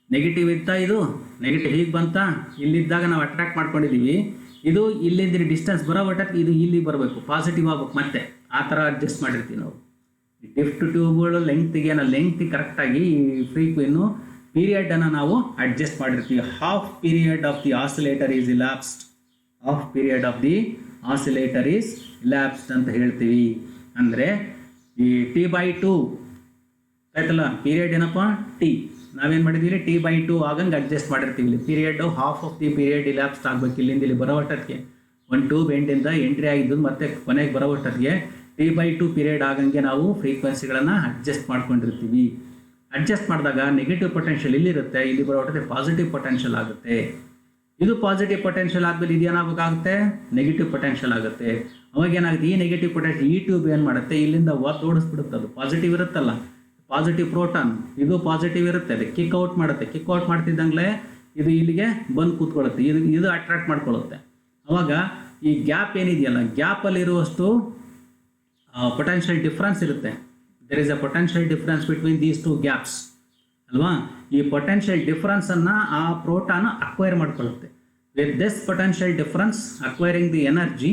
ನೆಗೆಟಿವ್ ಇತ್ತಾ, ಇದು ನೆಗೆಟಿವ್ ಹೀಗೆ ಬಂತ, ಇಲ್ಲಿದ್ದಾಗ ನಾವು ಅಟ್ರಾಕ್ಟ್ ಮಾಡ್ಕೊಂಡಿದ್ದೀವಿ, ಇದು ಇಲ್ಲಿಂದ ಡಿಸ್ಟೆನ್ಸ್ ಬರೋವಟ್ಟಕ್ಕೆ ಇದು ಇಲ್ಲಿ ಬರಬೇಕು, ಪಾಸಿಟಿವ್ ಆಗ್ಬೇಕು. ಮತ್ತೆ ಆ ಥರ ಅಡ್ಜಸ್ಟ್ ಮಾಡಿರ್ತೀವಿ ನಾವು. ಡಿಫ್ಟ್ ಟ್ಯೂಬ್ಗಳು ಲೆಂಗ್ತಿಗೆ ಕರೆಕ್ಟಾಗಿ ಈ ಫ್ರೀಕ್ವೆನ್ನು ಪೀರಿಯಡನ್ನು ನಾವು ಅಡ್ಜಸ್ಟ್ ಮಾಡಿರ್ತೀವಿ. Half period of the oscillator is elapsed, half period of the oscillator is elapsed ಅಂತ ಹೇಳ್ತೀವಿ. ಅಂದರೆ ಈ T/2 ಆಯ್ತಲ್ಲ, ಪೀರಿಯಡ್ ಏನಪ್ಪ ಟಿ, ನಾವೇನು ಮಾಡಿದ್ದೀವಿ, T/2 ಆಗಂಗೆ ಅಡ್ಜಸ್ಟ್ ಮಾಡಿರ್ತೀವಿ. ಇಲ್ಲಿ period half of the period elapse ಆಗ್ಬೇಕು. ಇಲ್ಲಿಂದ ಇಲ್ಲಿ ಬರೋವಟ್ಟಕ್ಕೆ ಒಂದು ಟ್ಯೂಬ್ ಎಂಡಿಂದ ಎಂಟ್ರಿ ಆಗಿದ್ದು ಮತ್ತೆ ಕೊನೆಗೆ ಬರೋವಷ್ಟೊತ್ತಿಗೆ T/2 ಪೀರಿಯಡ್ ಆಗಂಗೆ ನಾವು ಫ್ರೀಕ್ವೆನ್ಸಿಗಳನ್ನು ಅಡ್ಜಸ್ಟ್ ಮಾಡ್ಕೊಂಡಿರ್ತೀವಿ. ಅಡ್ಜಸ್ಟ್ ಮಾಡಿದಾಗ ನೆಗೆಟಿವ್ ಪೊಟೆನ್ಷಿಯಲ್ ಇಲ್ಲಿರುತ್ತೆ, ಇಲ್ಲಿ ಬರೋವಷ್ಟೊತ್ತಿಗೆ ಪಾಸಿಟಿವ್ ಪೊಟೆನ್ಷಿಯಲ್ ಆಗುತ್ತೆ. ಇದು ಪಾಸಿಟಿವ್ ಪೊಟೆನ್ಷಿಯಲ್ ಆದಮೇಲೆ ಇದೇನಾಗಬೇಕಾಗುತ್ತೆ, ನೆಗೆಟಿವ್ ಪೊಟೆನ್ಷಿಯಲ್ ಆಗುತ್ತೆ. ಅವಾಗ ಏನಾಗುತ್ತೆ, ಈ ನೆಗೆಟಿವ್ ಪೊಟೆನ್ಷಿಯಲ್ ಈ ಟ್ಯೂಬ್ ಏನು ಮಾಡುತ್ತೆ, ಇಲ್ಲಿಂದ ಓಡಿಸ್ಬಿಡುತ್ತೆ. ಅದು ಪಾಸಿಟಿವ್ ಇರುತ್ತಲ್ಲ, ಪಾಸಿಟಿವ್ ಪ್ರೋಟಾನ್, ಇದು ಪಾಸಿಟಿವ್ ಇರುತ್ತೆ, ಅದು ಕಿಕ್ ಔಟ್ ಮಾಡುತ್ತೆ. ಕಿಕ್ ಔಟ್ ಮಾಡ್ತಿದ್ದಂಗೆ ಇದು ಇಲ್ಲಿಗೆ ಬಂದು ಕೂತ್ಕೊಳ್ಳುತ್ತೆ, ಇದು ಅಟ್ರಾಕ್ಟ್ ಮಾಡ್ಕೊಳ್ಳುತ್ತೆ. ಅವಾಗ ಈ ಗ್ಯಾಪ್ ಏನಿದೆಯಲ್ಲ, ಗ್ಯಾಪಲ್ಲಿರುವಷ್ಟು ಪೊಟೆನ್ಷಿಯಲ್ ಡಿಫ್ರೆನ್ಸ್ ಇರುತ್ತೆ. There is a potential difference between these two gaps ಅಲ್ವಾ. ಈ ಪೊಟೆನ್ಷಿಯಲ್ ಡಿಫ್ರೆನ್ಸನ್ನು ಆ ಪ್ರೋಟಾನ್ ಅಕ್ವೈರ್ ಮಾಡ್ಕೊಳ್ಳುತ್ತೆ. With this potential difference acquiring the energy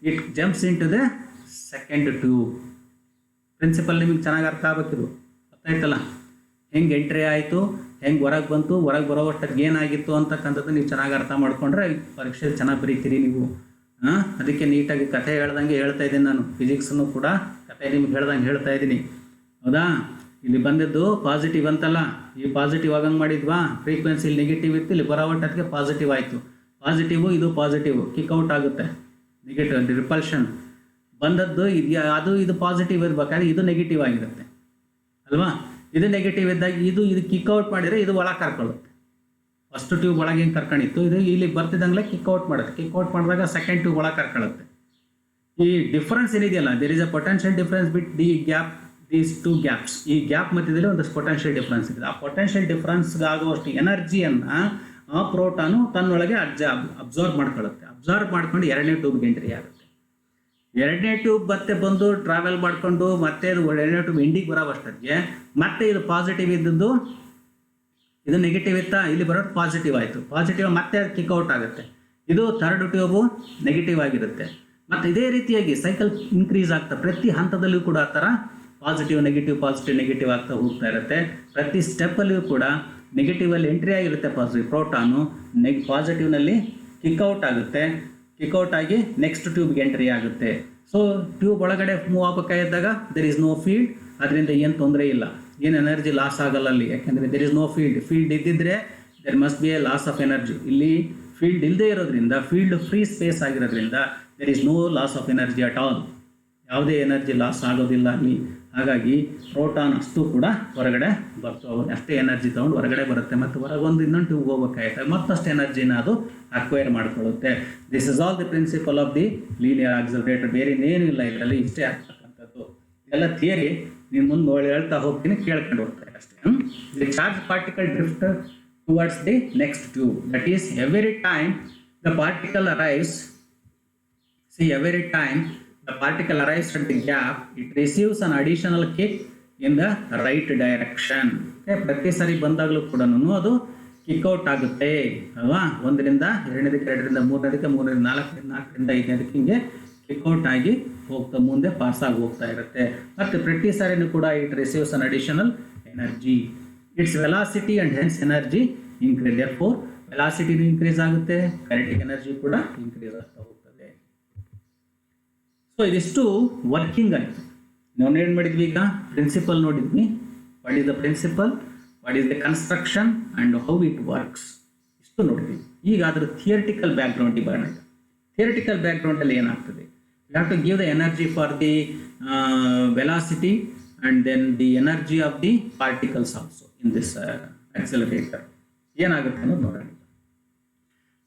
it jumps in to the second tube. Principle ನಿಮಗೆ ಚೆನ್ನಾಗಿ ಅರ್ಥ ಆಗಬೇಕಿದು, ಗೊತ್ತಾಯ್ತಲ್ಲ. ಹೆಂಗೆ ಎಂಟ್ರಿ ಆಯಿತು, ಹೆಂಗೆ ಹೊರಗೆ ಬಂತು, ಹೊರಗೆ ಬರೋವಷ್ಟಕ್ಕೆ ಏನಾಗಿತ್ತು ಅಂತಕ್ಕಂಥದ್ದು ನೀವು ಚೆನ್ನಾಗಿ ಅರ್ಥ ಮಾಡ್ಕೊಂಡ್ರೆ ಪರೀಕ್ಷೆ ಚೆನ್ನಾಗಿ ಬರೀತೀರಿ ನೀವು. ಅದಕ್ಕೆ ನೀಟಾಗಿ ಕಥೆ ಹೇಳ್ದಂಗೆ ಹೇಳ್ತಾ ಇದ್ದೀನಿ ನಾನು. ಫಿಸಿಕ್ಸನ್ನು ಕೂಡ ಕಥೆ ನಿಮ್ಗೆ ಹೇಳ್ದಂಗೆ ಹೇಳ್ತಾ ಇದ್ದೀನಿ, ಹೌದಾ. ಇಲ್ಲಿ ಬಂದಿದ್ದು ಪಾಸಿಟಿವ್ ಅಂತಲ್ಲ, ಈ ಪಾಸಿಟಿವ್ ಆಗಂಗೆ ಮಾಡಿದ್ವಾ, ಫ್ರೀಕ್ವೆನ್ಸಿ ನೆಗೆಟಿವ್ ಇತ್ತು, ಇಲ್ಲಿ ಬರೋವಷ್ಟಕ್ಕೆ ಪಾಸಿಟಿವ್ ಆಯಿತು. ಪಾಸಿಟಿವು ಇದು ಪಾಸಿಟಿವ್ ಕಿಕ್ಔಟ್ ಆಗುತ್ತೆ, ನೆಗೆಟಿವ್ ರಿಪಲ್ಷನ್ ಬಂದದ್ದು ಇದು ಇದು ಪಾಸಿಟಿವ್ ಇರಬೇಕಾದ್ರೆ ಇದು ನೆಗೆಟಿವ್ ಆಗಿರುತ್ತೆ ಅಲ್ವಾ. ಇದು ನೆಗೆಟಿವ್ ಇದ್ದಾಗ ಇದು ಕಿಕ್ಔಟ್ ಮಾಡಿದರೆ ಇದು ಒಳಗೆ ಕರ್ಕೊಳ್ಳುತ್ತೆ. ಫಸ್ಟ್ ಟ್ಯೂಬ್ ಒಳಗೆ ಹೆಂಗೆ ಕರ್ಕೊಂಡಿತ್ತು, ಇದು ಇಲ್ಲಿ ಬರ್ತಿದ್ದಂಗೆ ಕಿಕ್ಔಟ್ ಮಾಡುತ್ತೆ. ಕಿಕ್ಔಟ್ ಮಾಡಿದಾಗ ಸೆಕೆಂಡ್ ಟ್ಯೂಬ್ ಒಳಗೆ ಕರ್ಕೊಳ್ಳುತ್ತೆ. ಈ ಡಿಫ್ರೆನ್ಸ್ ಏನಿದೆಯಲ್ಲ, there is a potential difference bit the gap, these two gaps. ಈ ಗ್ಯಾಪ್ ಮಧ್ಯದಲ್ಲಿ ಒಂದಷ್ಟು ಪೊಟೆನ್ಷಿಯಲ್ ಡಿಫ್ರೆನ್ಸ್ ಇದೆ. ಆ ಪೊಟೆನ್ಷಿಯಲ್ ಡಿಫ್ರೆನ್ಸ್ಗೆ ಆಗುವಷ್ಟು ಎನರ್ಜಿಯನ್ನು ಆ ಪ್ರೋಟಾನು ತನ್ನೊಳಗೆ ಅಬ್ಸಾರ್ಬ್ ಮಾಡ್ಕೊಳ್ಳುತ್ತೆ. ಅಬ್ಸಾರ್ಬ್ ಮಾಡ್ಕೊಂಡು ಎರಡನೇ ಟ್ಯೂಬ್ಗೆ ಎಂಟ್ರಿ ಆಗುತ್ತೆ. ಎರಡನೇ ಟ್ಯೂಬ್ ಮತ್ತೆ ಬಂದು ಟ್ರಾವೆಲ್ ಮಾಡಿಕೊಂಡು ಮತ್ತೆ ಎರಡನೇ ಟ್ಯೂಬ್ ಎಂಡಿಗೆ ಬರೋವಷ್ಟಕ್ಕೆ ಮತ್ತೆ ಇದು ಪಾಸಿಟಿವ್ ಇದ್ದದ್ದು ಇದು ನೆಗೆಟಿವ್ ಇತ್ತಾ, ಇಲ್ಲಿ ಬರೋದು ಪಾಸಿಟಿವ್ ಆಯಿತು. ಪಾಸಿಟಿವ್ ಮತ್ತೆ ಕಿಕ್ಔಟ್ ಆಗುತ್ತೆ. ಇದು ಥರ್ಡ್ ಟ್ಯೂಬು ನೆಗೆಟಿವ್ ಆಗಿರುತ್ತೆ. ಮತ್ತು ಇದೇ ರೀತಿಯಾಗಿ ಸೈಕಲ್ ಇನ್ಕ್ರೀಸ್ ಆಗ್ತಾ ಪ್ರತಿ ಹಂತದಲ್ಲೂ ಕೂಡ ಆ ಥರ ಪಾಸಿಟಿವ್ ನೆಗೆಟಿವ್ ಆಗ್ತಾ ಹೋಗ್ತಾ ಇರುತ್ತೆ. ಪ್ರತಿ ಸ್ಟೆಪ್ಪಲ್ಲಿಯೂ ಕೂಡ ನೆಗೆಟಿವಲ್ಲಿ ಎಂಟ್ರಿ ಆಗಿರುತ್ತೆ ಪ್ರೋಟಾನು, ಪಾಸಿಟಿವ್ನಲ್ಲಿ ಕಿಕ್ಔಟ್ ಆಗುತ್ತೆ. ಕಿಕ್ಔಟ್ ಆಗಿ ನೆಕ್ಸ್ಟ್ ಟ್ಯೂಬ್ಗೆ ಎಂಟ್ರಿ ಆಗುತ್ತೆ. ಸೊ ಟ್ಯೂಬ್ ಒಳಗಡೆ ಮೂವ್ ಆಗಬೇಕಾಗಿದ್ದಾಗ ದೆರ್ ಇಸ್ ನೋ ಫೀಲ್ಡ್, ಅದರಿಂದ ಏನು ತೊಂದರೆ ಇಲ್ಲ, ಏನು ಎನರ್ಜಿ ಲಾಸ್ ಆಗಲ್ಲ ಅಲ್ಲಿ. ಯಾಕೆಂದರೆ ದೆರ್ ಇಸ್ ನೋ ಫೀಲ್ಡ್ ಇದ್ದಿದ್ದರೆ there must be a loss of energy. ಇಲ್ಲಿ ಫೀಲ್ಡ್ ಇಲ್ಲದೆ ಇರೋದ್ರಿಂದ, ಫೀಲ್ಡ್ ಫ್ರೀ ಸ್ಪೇಸ್ ಆಗಿರೋದ್ರಿಂದ there is no loss of energy at all. ಯಾವುದೇ ಎನರ್ಜಿ ಲಾಸ್ ಆಗೋದಿಲ್ಲ ಅಲ್ಲಿ. ಹಾಗಾಗಿ ಪ್ರೋಟಾನ್ ಅಷ್ಟು ಕೂಡ ಹೊರಗಡೆ ಬರ್ತವೆ, ಅಷ್ಟೇ ಎನರ್ಜಿ ತೊಗೊಂಡು ಹೊರಗಡೆ ಬರುತ್ತೆ. ಮತ್ತು ಹೊರಗೊಂದು ಇನ್ನೊಂದು ಟ್ಯೂಬ್ ಹೋಗ್ಬೇಕಾಗುತ್ತೆ, ಮತ್ತಷ್ಟು ಎನರ್ಜಿನ ಅದು ಅಕ್ವೈರ್ ಮಾಡ್ಕೊಳ್ಳುತ್ತೆ. This is all the principle of the linear accelerator. ಬೇರೆ ಇನ್ನೇನು ಇಲ್ಲ ಇದರಲ್ಲಿ, ಇಷ್ಟೇ ಆಗ್ತಕ್ಕಂಥದ್ದು. ಎಲ್ಲ ಥಿಯರಿ ನೀನು ಮುಂದೆ ಹೇಳ್ತಾ ಹೋಗ್ತೀನಿ, ಕೇಳ್ಕೊಂಡು ಹೋಗ್ತಾರೆ ಅಷ್ಟೇ. The charge particle drift towards the next tube. That is every time the particle arrives, every time the particle arrives at the gap, it receives an additional kick in the right direction. ಪ್ರತಿ ಸಾರಿ ಬಂದಾಗಲೂ ಕೂಡ ಅದು kick out ಆಗುತ್ತೆ ಅಲ್ವಾ. ಒಂದರಿಂದ ಎರಡನೇದಕ್ಕೆ, ಎರಡರಿಂದ ಮೂರನೇದಕ್ಕೆ, ಮೂರರಿಂದ ನಾಲ್ಕರಿಂದ, ನಾಲ್ಕರಿಂದ ಐದನೇದಕ್ಕೆ ಹಿಂಗೆ ಕಿಕ್ಔಟ್ ಆಗಿ ಹೋಗ್ತಾ ಮುಂದೆ ಪಾಸ್ ಆಗಿ ಹೋಗ್ತಾ ಇರುತ್ತೆ. ಮತ್ತು ಪ್ರತಿ ಸಾರಿನೂ ಕೂಡ it receives an additional energy. Its velocity and hence energy increase. Therefore ವೆಲಾಸಿಟಿನೂ ಇನ್ಕ್ರೀಸ್ ಆಗುತ್ತೆ, ಕೈನೆಟಿಕ್ ಎನರ್ಜಿ ಕೂಡ ಇನ್ಕ್ರೀಸ್ ಆಗ್ತಾ ಹೋಗ್ತದೆ. ಸೊ ಇದಿಷ್ಟು ವರ್ಕಿಂಗ್ ಆಯಿತು. ನಾವು ಏನು ಮಾಡಿದ್ವಿ, ಈಗ ಪ್ರಿನ್ಸಿಪಲ್ ನೋಡಿದ್ವಿ. What is the principle, what is the construction and how it works, ಇಷ್ಟು ನೋಡಿದ್ವಿ. ಈಗ ಅದರ ಥಿಯರಿಟಿಕಲ್ ಬ್ಯಾಕ್ಗ್ರೌಂಡಿಗೆ ಬರೋಣ. ಥಿಯರಿಟಿಕಲ್ ಬ್ಯಾಕ್ಗ್ರೌಂಡಲ್ಲಿ ಏನಾಗ್ತದೆ, you have to give the energy for the velocity and then the energy of the particles also in this accelerator. ಏನಾಗುತ್ತೆ ಅನ್ನೋದು ನೋಡೋಣ.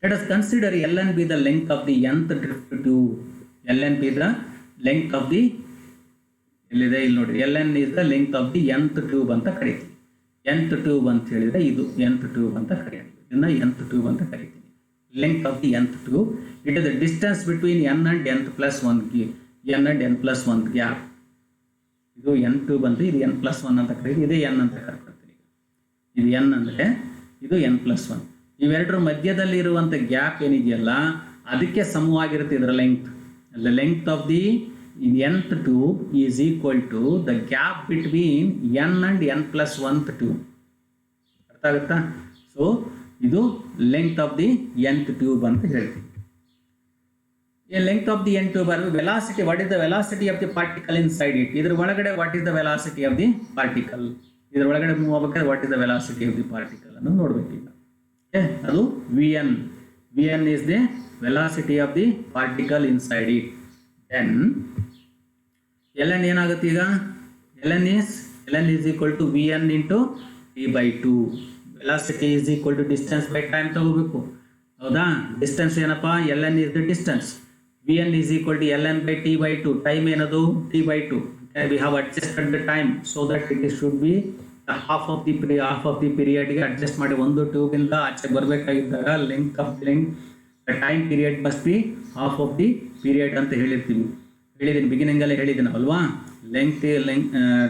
Let us consider Ln be the length of the nth drift tube. Ln be the length of the, ಎಲ್ಲಿದೆ ಇಲ್ಲಿ ನೋಡಿ, Ln is the length of the nth tube ಅಂತ ಕರಿತೀವಿ. nth tube ಅಂತ ಹೇಳಿದರೆ ಇದು nth tube ಅಂತ ಕರೆಯೋದು, ಇದನ್ನ nth tube ಅಂತ ಕರಿತೀವಿ. Length of the nth tube, it is the distance between n and n plus 1 n and n plus 1 gap. ಇದು n tube ಅಂತ, ಇದು n plus 1 ಅಂತ ಕರೀತೀವಿ, ಇದೇ n ಅಂತ ಕರ್ಕೊಳ್ತೀವಿ. ಇದು n ಅಂದರೆ ಇದು n plus 1. ಇವೆರಡರ ಮಧ್ಯದಲ್ಲಿ ಇರುವಂಥ ಗ್ಯಾಪ್ ಏನಿದೆಯಲ್ಲ ಅದಕ್ಕೆ ಸಮವಾಗಿರುತ್ತೆ ಇದರ length. The length of the nth tube is equal to the gap between n and n plus 1th tube. ಅರ್ಥ ಆಗುತ್ತಾ? ಸೊ ಇದು length of the nth tube ಅಂತ ಹೇಳ್ತೀವಿ. ಈ length of the nth tube velocity, what is the velocity of the particle inside it. ಇದ್ರ ಒಳಗಡೆ what is the velocity of the particle, ಇದ್ರ ಒಳಗಡೆ ಮೂವ್ ಆಗಬೇಕಾದ್ರೆ what is the velocity of the particle ಅನ್ನು ನೋಡ್ಬೇಕೀಗ. ಅದು Vn. Vn is the velocity of the particle inside it. Then ln ಏನಾಗುತ್ತೆ ಈಗ ln is equal to vn into t by 2. velocity is equal to distance by time ತಗೋಬೇಕು ಹೌದಾ. Distance ಏನಪ್ಪಾ ln is the distance, vn is equal to ln by t by 2. Time ಏನದು t by 2. Okay, we have adjusted the time so that it should be the half of the period ಗೆ adjust ಮಾಡಿ ಒಂದು tube ಇಂದ ಆಚೆ ಬರಬೇಕಾಗಿದ್ದಾಗ length of the time period must be half of the period ಅಂತ ಹೇಳಿದ್ದೀನಿ beginning ಅಲ್ಲಿ ಹೇಳಿದ್ದೀನಿ ಅಲ್ವಾ. Length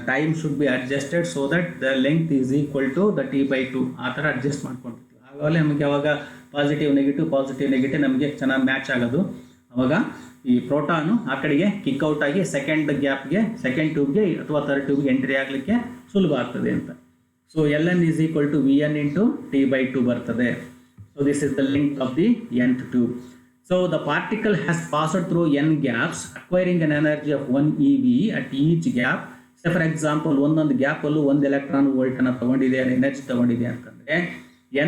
time should be adjusted so that the length is equal to the T by 2. ಆ ಥರ ಅಡ್ಜಸ್ಟ್ ಮಾಡ್ಕೊಂಡಿರ್ತೀವಿ. ಆವಾಗಲೇ ನಮಗೆ ಅವಾಗ ಪಾಸಿಟಿವ್ ನೆಗೆಟಿವ್ ನಮಗೆ ಚೆನ್ನಾಗಿ ಮ್ಯಾಚ್ ಆಗೋದು. ಅವಾಗ ಈ ಪ್ರೋಟಾನು ಆ ಕಡೆಗೆ ಕಿಕ್ಔಟ್ ಆಗಿ ಸೆಕೆಂಡ್ ಟ್ಯೂಬ್ಗೆ ಅಥವಾ ಥರ್ಡ್ ಟ್ಯೂಬ್ಗೆ ಎಂಟ್ರಿ ಆಗಲಿಕ್ಕೆ ಸುಲಭ ಆಗ್ತದೆ ಅಂತ. So ln is equal to V N into T by 2 ಬರ್ತದೆ. So this is the length of the nth tube. So the particle has passed through n gaps, acquiring an energy of 1 eV at each gap. Say for example, ಒಂದೊಂದು gap ಅಲ್ಲೂ 1 electron volt ಅನ್ನ ತಗೊಂಡಿದೆ, energy ತಗೊಂಡಿದೆ ಅಂತಂದ್ರೆ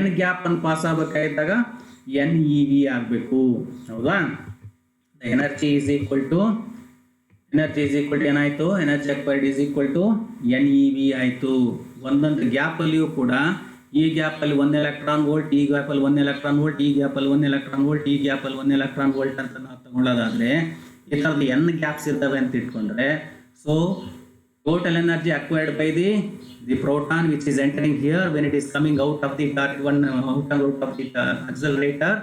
n gap ಅನ್ನು pass ಆಗಬೇಕಾಗಿದ್ದಾಗ n eV ಆಗಬೇಕು ಹೌದಾ. ಎನರ್ಜಿ ಈಸ್ ಈಕ್ವಲ್ ಟು ಏನಾಯ್ತು, energy acquired is equal to n eV ಆಯಿತು. ಒಂದೊಂದು ಗ್ಯಾಪ್ ಅಲ್ಲಿಯೂ ಕೂಡ ಈ ಗ್ಯಾಪ್ ಅಲ್ಲಿ 1 ಎಲೆಕ್ಟ್ರಾನ್ ವೋಲ್ಟ್, ಈ ಗ್ಯಾಪ್ ಅಲ್ಲಿ 1 ಎಲೆಕ್ಟ್ರಾನ್ ವೋಲ್ಟ್, ಈ ಗ್ಯಾಪ್ ಅಲ್ಲಿ 1 ಎಲೆಕ್ಟ್ರಾನ್ ವೋಲ್ಟ್, ಈ ಗ್ಯಾಪ್ ಅಲ್ಲಿ 1 ಎಲೆಕ್ಟ್ರಾನ್ ವೋಲ್ಟ್ ಅಂತ ನಾವು ತಗೊಳ್ಳೋದಾದ್ರೆ ಈ ಥರದ್ದು n ಗ್ಯಾಪ್ಸ್ ಇರ್ತವೆ ಅಂತ ಇಟ್ಕೊಂಡ್ರೆ, so total energy acquired by the proton which is entering here when it is coming out of the accelerator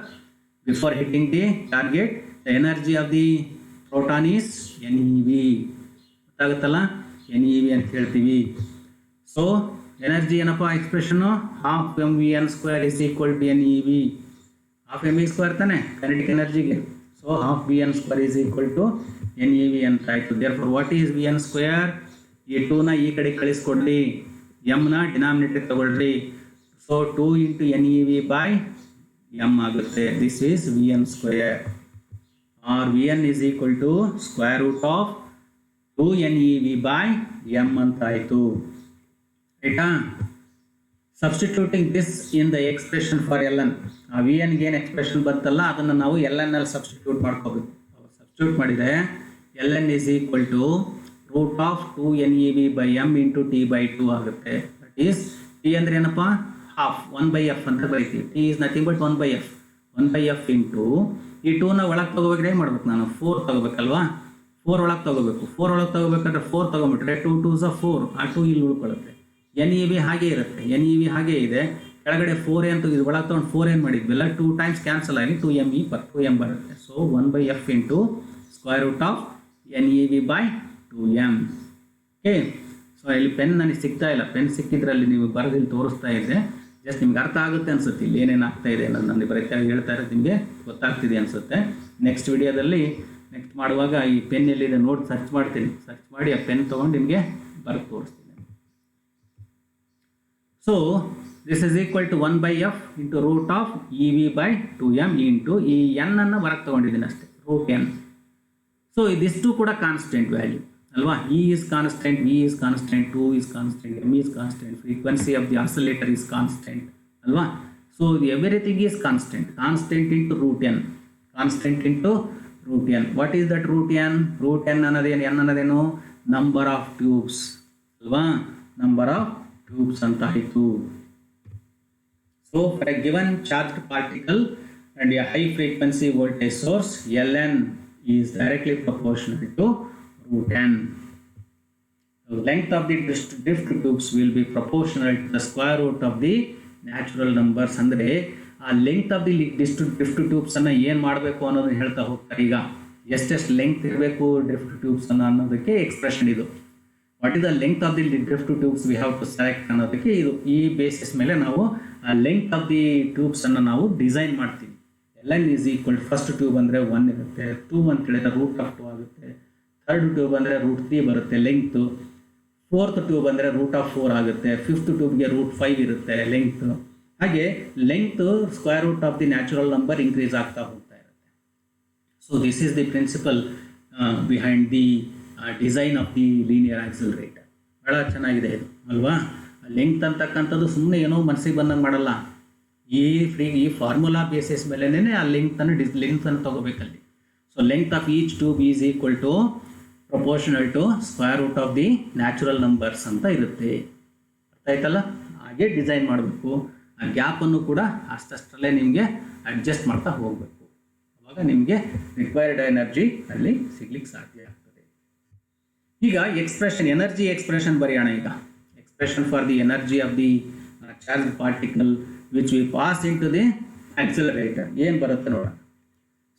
before hitting the target, the energy of the proton is NeV. ಗೊತ್ತಾಗುತ್ತಲ್ಲ, NeV ಅಂತ ಹೇಳ್ತೀವಿ. So energy ಏನಪ್ಪ expression, half mvn² is equal to NeV. Half mv² ತಾನೆ kinetic ಎನರ್ಜಿಗೆ. So half vn² is equal to NeV ಅಂತ ಆಯ್ತು. Therefore what is vn²? ಈ 2ನ ಈ ಕಡೆ ಕಳಿಸ್ಕೊಡ್ರಿ, m ನ ಡಿನಾಮಿನೇಟರ್ ತಗೊಳ್ರಿ. So 2 into NeV by m ಆಗುತ್ತೆ. This is vn², or vn is equal to square root of 2 NeV by m ಅಂತ ಆಯಿತು. ಆಯ್ತಾ. Substituting this in the expression for ln, ಆ ವಿ ಎನ್ಗೆ ಏನು ಎಕ್ಸ್ಪ್ರೆಷನ್ ಬಂತಲ್ಲ ಅದನ್ನು ನಾವು ln ಅಲ್ಲಿ ಸಬ್ಸ್ಟಿಟ್ಯೂಟ್ ಮಾಡ್ಕೋಬೇಕು. ಸಬ್ಸ್ಟಿಟ್ಯೂಟ್ ಮಾಡಿದರೆ ln is equal to root of 2 NeV by m into t by 2 ಆಗುತ್ತೆ. ದಟ್ ಈಸ್ t ಅಂದ್ರೆ ಏನಪ್ಪ, ಹಾಫ್ 1/f ಅಂತ ಬರೀತೀವಿ. t is nothing but 1/f into ಈ 2ನ ಒಳಗೆ ತಗೋಬೇಕ್ರೆ ಏನು ಮಾಡ್ಬೇಕು, ನಾನು 4 ತಗೋಬೇಕಲ್ವಾ. 4 ಒಳಗೆ ತಗೋಬೇಕು. 4 ಒಳಗೆ ತಗೋಬೇಕಂದ್ರೆ 4 ತಗೊಂಬಿಟ್ರೆ 2 2s 4, ಆ 2 ಇಲ್ಲಿ ಉಳ್ಕೊಳ್ಳುತ್ತೆ. NeV ಹಾಗೆ ಇರುತ್ತೆ, NeV ಹಾಗೆ ಇದೆ. ಕೆಳಗಡೆ 4 ಅಂತ ಇದು ಒಳಗೆ ತೊಗೊಂಡು 4 ಏನು ಮಾಡಿದ್ವಿಲ್ಲ, 2 ಟೈಮ್ಸ್ ಕ್ಯಾನ್ಸಲ್ ಆಗಿ 2m ಬರುತ್ತೆ. So 1/f into square root of NeV by 2m. Okay. So ಇಲ್ಲಿ ಪೆನ್ ನನಗೆ ಸಿಗ್ತಾ ಇಲ್ಲ, ಪೆನ್ ಸಿಕ್ಕಿದ್ರಲ್ಲಿ ನೀವು ಬರೆದಿಲ್ಲಿ ತೋರಿಸ್ತಾ ಇದ್ದೆ. ಜಸ್ಟ್ ನಿಮ್ಗೆ ಅರ್ಥ ಆಗುತ್ತೆ ಅನ್ಸುತ್ತೆ ಇಲ್ಲಿ ಏನೇನು ಆಗ್ತಾ ಇದೆ ಅನ್ನೋದು. ನನಗೆ ಬರೀತಾ ಹೇಳ್ತಾ ಇರೋದು ನಿಮಗೆ ಗೊತ್ತಾಗ್ತಿದೆ ಅನ್ಸುತ್ತೆ. ನೆಕ್ಸ್ಟ್ ವಿಡಿಯೋದಲ್ಲಿ ನೆಕ್ಸ್ಟ್ ಮಾಡುವಾಗ ಈ ಪೆನ್ ಎಲ್ಲಿದೆ ನೋಡಿ ಸರ್ಚ್ ಮಾಡ್ತೀನಿ. ಸರ್ಚ್ ಮಾಡಿ ಆ ಪೆನ್ ತೊಗೊಂಡು ನಿಮಗೆ ಬರೆದು ತೋರಿಸ್ತೀನಿ. So this is equal to 1/f into root of EV by 2m into ಈ n ಅನ್ನು ಹೊರಗೆ ತೊಗೊಂಡಿದ್ದೀನಿ ಅಷ್ಟೇ, ರೂಟ್ n. ಸೊ ಇದಿಷ್ಟು ಕೂಡ ಕಾನ್ಸ್ಟೆಂಟ್ ವ್ಯಾಲ್ಯೂ ಅಲ್ವಾ. E is constant, V is constant, 2 is constant, M is constant, frequency of the oscillator is constant ಅಲ್ವಾ. So everything is constant into root n, constant into root n. What is that root n? Root n ಅನ್ನೋದೇನು, n ಅನ್ನೋದೇನು, number of tubes ಅಲ್ವಾ, number of tubes ಅಂತ ಆಯಿತು. So for a given charged particle and a high frequency voltage source, ln is directly proportional to root n. The length of the drift tubes will be proportional to the square root of the natural numbers. ಅಂದರೆ ಆ length of the drift tubes ಅನ್ನು ಏನು ಮಾಡಬೇಕು ಅನ್ನೋದನ್ನ ಹೇಳ್ತಾ ಹೋಗ್ತಾರೆ. ಈಗ ಎಷ್ಟೆಷ್ಟು ಲೆಂತ್ ಇರಬೇಕು ಡ್ರಿಫ್ಟ್ ಟ್ಯೂಬ್ಸ್ ಅನ್ನೋದಕ್ಕೆ ಎಕ್ಸ್ಪ್ರೆಷನ್ ಇದು. What is the length of the drift tubes we have to select ಅನ್ನೋದಕ್ಕೆ ಇದು. ಈ ಬೇಸಿಸ್ ಮೇಲೆ ನಾವು ಆ ಲೆಂತ್ ಆಫ್ ದಿ ಟ್ಯೂಬ್ಸ್ ಅನ್ನು ನಾವು ಡಿಸೈನ್ ಮಾಡ್ತೀವಿ. ln is equal to first tube ಅಂದರೆ 1 ಇರುತ್ತೆ, 2 ಅಂತ ಹೇಳಿದ್ರೆ ರೂಟ್ ಆಫ್ 2 ಆಗುತ್ತೆ, ಥರ್ಡ್ ಟ್ಯೂಬ್ ಅಂದರೆ ರೂಟ್ 3 ಬರುತ್ತೆ ಲೆಂಗ್ತು, ಫೋರ್ತ್ ಟ್ಯೂಬ್ ಅಂದರೆ ರೂಟ್ ಆಫ್ 4 ಆಗುತ್ತೆ, ಫಿಫ್ತ್ ಟ್ಯೂಬ್ಗೆ ರೂಟ್ 5 ಇರುತ್ತೆ ಲೆಂಗ್ತ್. ಹಾಗೆ length square root of the natural number increase ಆಗ್ತಾ ಹೋಗ್ತಾ ಇರುತ್ತೆ. So this is the principle behind the design of the linear accelerator. ಭಾಳ ಚೆನ್ನಾಗಿದೆ ಇದು ಅಲ್ವಾ. ಲೆಂಗ್ತ್ ಅಂತಕ್ಕಂಥದ್ದು ಸುಮ್ಮನೆ ಏನೋ ಮನಸ್ಸಿಗೆ ಬಂದಂಗೆ ಮಾಡಲ್ಲ. ಈ ಫಾರ್ಮುಲಾ ಬೇಸಿಸ್ ಮೇಲೆನೇ ಆ ಲೆಂಗ್ತನ್ನು ತಗೋಬೇಕಲ್ಲಿ. So length of each tube is equal to proportional to square root of the natural numbers ಅಂತ ಇರುತ್ತೆ. ಅರ್ಥ ಆಯ್ತಲ್ಲ? ಹಾಗೆ ಡಿಸೈನ್ ಮಾಡಬೇಕು. ಆ ಗ್ಯಾಪನ್ನು ಕೂಡ ಅಷ್ಟರಲ್ಲೇ ನಿಮಗೆ ಅಡ್ಜಸ್ಟ್ ಮಾಡ್ತಾ ಹೋಗಬೇಕು. ಆವಾಗ ನಿಮಗೆ ರಿಕ್ವೈರ್ಡ್ ಎನರ್ಜಿ ಅಲ್ಲಿ ಸಿಗ್ಲಿಕ್ಕೆ ಸಾಧ್ಯ ಆಗ್ತದೆ. ಈಗ ಎಕ್ಸ್ಪ್ರೆಷನ್, ಎನರ್ಜಿ ಎಕ್ಸ್ಪ್ರೆಷನ್ ಬರೆಯೋಣ. ಈಗ expression for the energy of the charge particle which we pass into the accelerator ಏನು ಬರುತ್ತೆ ನೋಡೋಣ.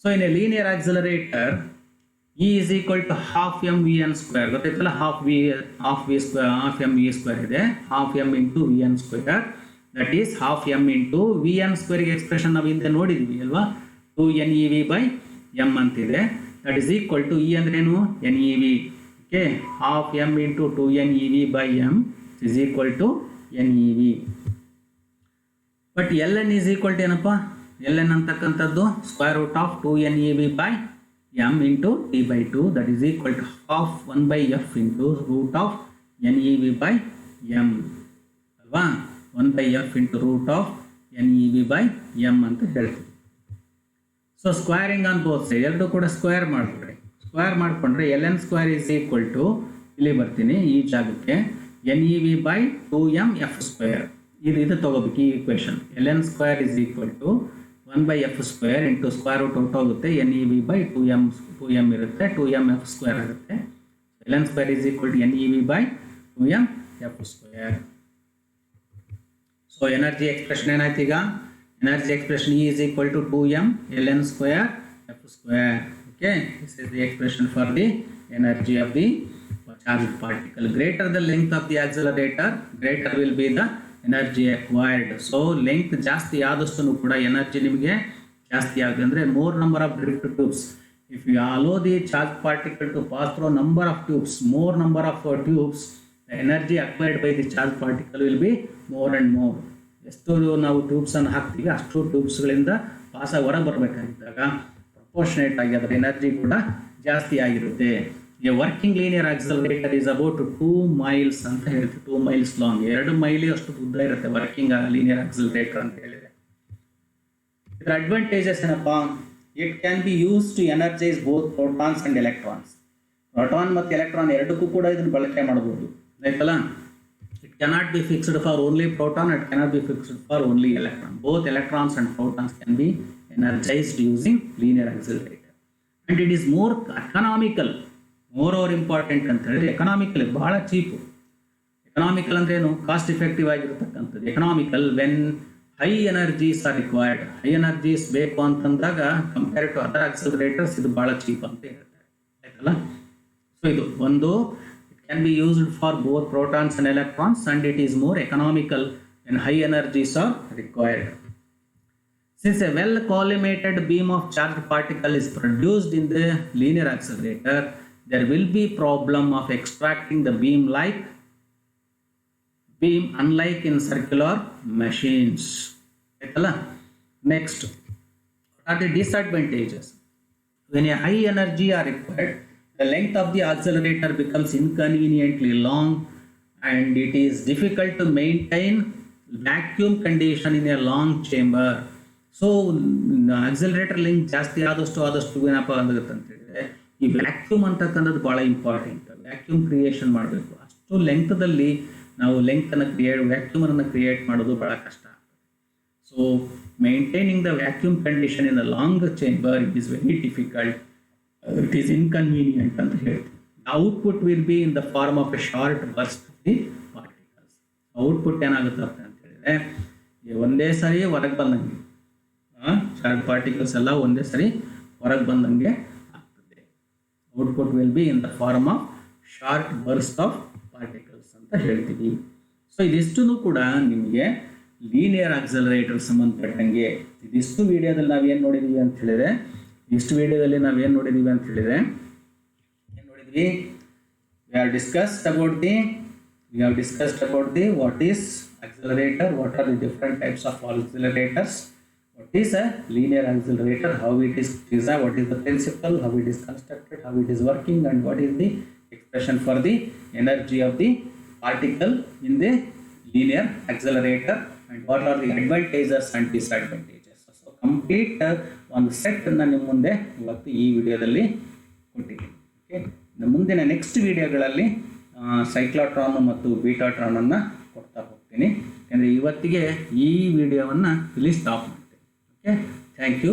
So in a linear accelerator E is equal to half mvn square. ಗೊತ್ತಾಯ್ತಲ್ಲ? half mv square ಇದೆ, half m into vn square, that is half m into vn square ಗೆ expression ನಾವು ಹಿಂದೆ ನೋಡಿದ್ವಿ ಅಲ್ವಾ? 2nev by m ಅಂತಿದೆ. that is equal to E ಅಂದ್ರೆ ಏನು? nev. Okay, half m into 2nev by m is equal to nev. But ln is equal to ಏನಪ್ಪ? ln ಅಂತಕ್ಕಂಥದ್ದು square root of 2nev by m into t by 2, that is equal to half 1 by f into root of nev by m ಅಲ್ವಾ? 1 by f into root of nev by m ಅಂತ ಹೇಳ್ತೀವಿ. So squaring on both side, ಎರಡು ಕೂಡ square ಮಾಡ್ಕೊಡಿ. Square ಮಾಡ್ಕೊಂಡ್ರೆ ln square is equal to, ಇಲ್ಲಿ ಬರ್ತೀನಿ ಈ ಜಾಗಕ್ಕೆ, nev by 2m f square. ಇದು ತಗೋಬೇಕು ಈ equation. ln square is equal to 1 by f square into square root out ಹೋಗುತ್ತೆ, nev by 2m ಇರುತ್ತೆ, 2m f ಸ್ಕ್ವೇರ್ ಆಗುತ್ತೆ. ln square is equal to nev by 2m f square. So energy expression ಏನಾಯ್ತು ಈಗ? Energy expression E is equal to 2m ln square f square. Okay, this is the expression for the energy of the charged particle. Greater the length of the accelerator, greater will be the energy acquired. So length ಜಾಸ್ತಿ ಆದಷ್ಟು ಕೂಡ energy ನಿಮಗೆ ಜಾಸ್ತಿ ಆಗುತ್ತೆ. ಅಂದರೆ more number of drift tubes, if you allow the charge particle to pass through number of tubes, more number of tubes, the energy acquired by the charge particle will be more and more. ಎಷ್ಟು ನಾವು ಟ್ಯೂಬ್ಸನ್ನು ಹಾಕ್ತೀವಿ ಅಷ್ಟು ಟ್ಯೂಬ್ಸ್ಗಳಿಂದ pass ಹೊರಗೆ ಬರಬೇಕಾಗಿದ್ದಾಗ proportionate ಆಗಿ ಅದರ energy ಕೂಡ ಜಾಸ್ತಿ ಆಗಿರುತ್ತೆ. A working linear accelerator is about 2 miles ಅಂತ ಹೇಳ್ತೀವಿ. 2 miles ಲಾಂಗ್, 2 ಮೈಲಿ ಅಷ್ಟು ಉದ್ದ ಇರುತ್ತೆ ವರ್ಕಿಂಗ್ ಲೀನಿಯರ್ ಆಕ್ಸಲರೇಟರ್ ಅಂತ ಹೇಳಿದ್ರೆ. ಇದರ ಅಡ್ವಾಂಟೇಜಸ್ ಏನಪ್ಪಾ? It can be use to energise both protons and electrons. Proton ಮತ್ತು ಎಲೆಕ್ಟ್ರಾನ್ ಎರಡಕ್ಕೂ ಕೂಡ ಇದನ್ನು ಬಳಕೆ ಮಾಡಬಹುದು. ಆಯ್ತಲ್ಲ? It cannot be fixed for only proton, it cannot be fixed for only electron. Both electrons and protons can be energised using linear accelerator. And it is more economical. Moreover important ಅಂತ ಹೇಳಿದ್ರೆ economical, ಬಹಳ cheap. Economical ಅಂದ್ರೆ ಏನು? Cost effective ಆಗಿರತಕ್ಕಂಥದ್ದು. Economical when high energies R required. High energies ಬೇಕು ಅಂತಂದಾಗ compare to other ಆಕ್ಸಲರೇಟರ್ಸ್ ಇದು ಬಹಳ ಚೀಪ್ ಅಂತ ಹೇಳ್ತಾರೆ. ಆಯ್ತಲ್ಲ? ಸೊ ಇದು ಒಂದು, it can be used for both protons and electrons and it is more economical when high energies R required. Since a well collimated beam of charged particle is produced in the linear accelerator, there will be problem of extracting the beam unlike in circular machines. Next, what are the disadvantages? When a high energy are required, the length of the accelerator becomes inconveniently long and it is difficult to maintain vacuum condition in a long chamber. So accelerator length ಜಾಸ್ತಿ ಆದಷ್ಟು ಏನಪ್ಪ ಆಗುತ್ತೆ ಅಂತ ಹೇಳಿದ್ರೆ ಈ vacuum ಅಂತಕ್ಕಂಥದ್ದು ಭಾಳ important. Vacuum creation ಮಾಡಬೇಕು. ಅಷ್ಟು ಲೆಂತ್ದಲ್ಲಿ ನಾವು ವ್ಯಾಕ್ಯೂಮನ್ನು ಕ್ರಿಯೇಟ್ ಮಾಡೋದು ಭಾಳ ಕಷ್ಟ ಆಗ್ತದೆ. So maintaining the vacuum condition in the long chamber it is very difficult, it is inconvenient ಅಂತ ಹೇಳ್ತೀವಿ. Output will be in the form of a short burst of the particles. Output ಏನಾಗುತ್ತೆ ಅಂತ ಹೇಳಿದ್ರೆ ಒಂದೇ ಸಾರಿ ಹೊರಗೆ ಬಂದಂಗೆ ಚಾರ್ಜ್ ಪಾರ್ಟಿಕಲ್ಸ್ ಎಲ್ಲ ಒಂದೇ ಸರಿ ಹೊರಗೆ ಬಂದಂಗೆ ಆಗ್ತದೆ. Output will be in the form of short burst of particles ಅಂತ ಹೇಳ್ತೀವಿ. ಸೊ ಇದಿಷ್ಟು ಕೂಡ ನಿಮಗೆ ಲೀನಿಯರ್ ಆಕ್ಸಲರೇಟರ್ ಸಂಬಂಧಪಟ್ಟಂಗೆ ಇದಿಷ್ಟು ವಿಡಿಯೋದಲ್ಲಿ ನಾವೇನು ನೋಡಿದೀವಿ ಅಂತ ಹೇಳಿದ್ರೆ ಏನು ನೋಡಿದ್ವಿ? we have discussed about the what is accelerator, what are the different types of accelerators, what is a linear accelerator, how it is designed, what is the principle, how it is constructed, how it is working, and what is the expression for the energy of the particle in the linear accelerator and what are the advantages and disadvantages. So complete ಒಂದು ಸೆಟ್ಟನ್ನು ನಿಮ್ಮ ಮುಂದೆ ಇವತ್ತು ಈ ವಿಡಿಯೋದಲ್ಲಿ ಕೊಟ್ಟಿದ್ದೀನಿ. Okay, ಮುಂದಿನ next ವಿಡಿಯೋಗಳಲ್ಲಿ ಸೈಕ್ಲೋಟ್ರಾನ್ ಮತ್ತು ಬೀಟಾಟ್ರಾನನ್ನು ಕೊಡ್ತಾ ಹೋಗ್ತೀನಿ. ಯಾಕೆಂದರೆ ಇವತ್ತಿಗೆ ಈ ವಿಡಿಯೋವನ್ನು ಇಲ್ಲಿ ಸ್ಟಾಪ್ ಮಾಡ್ತೀನಿ. Okay, thank you.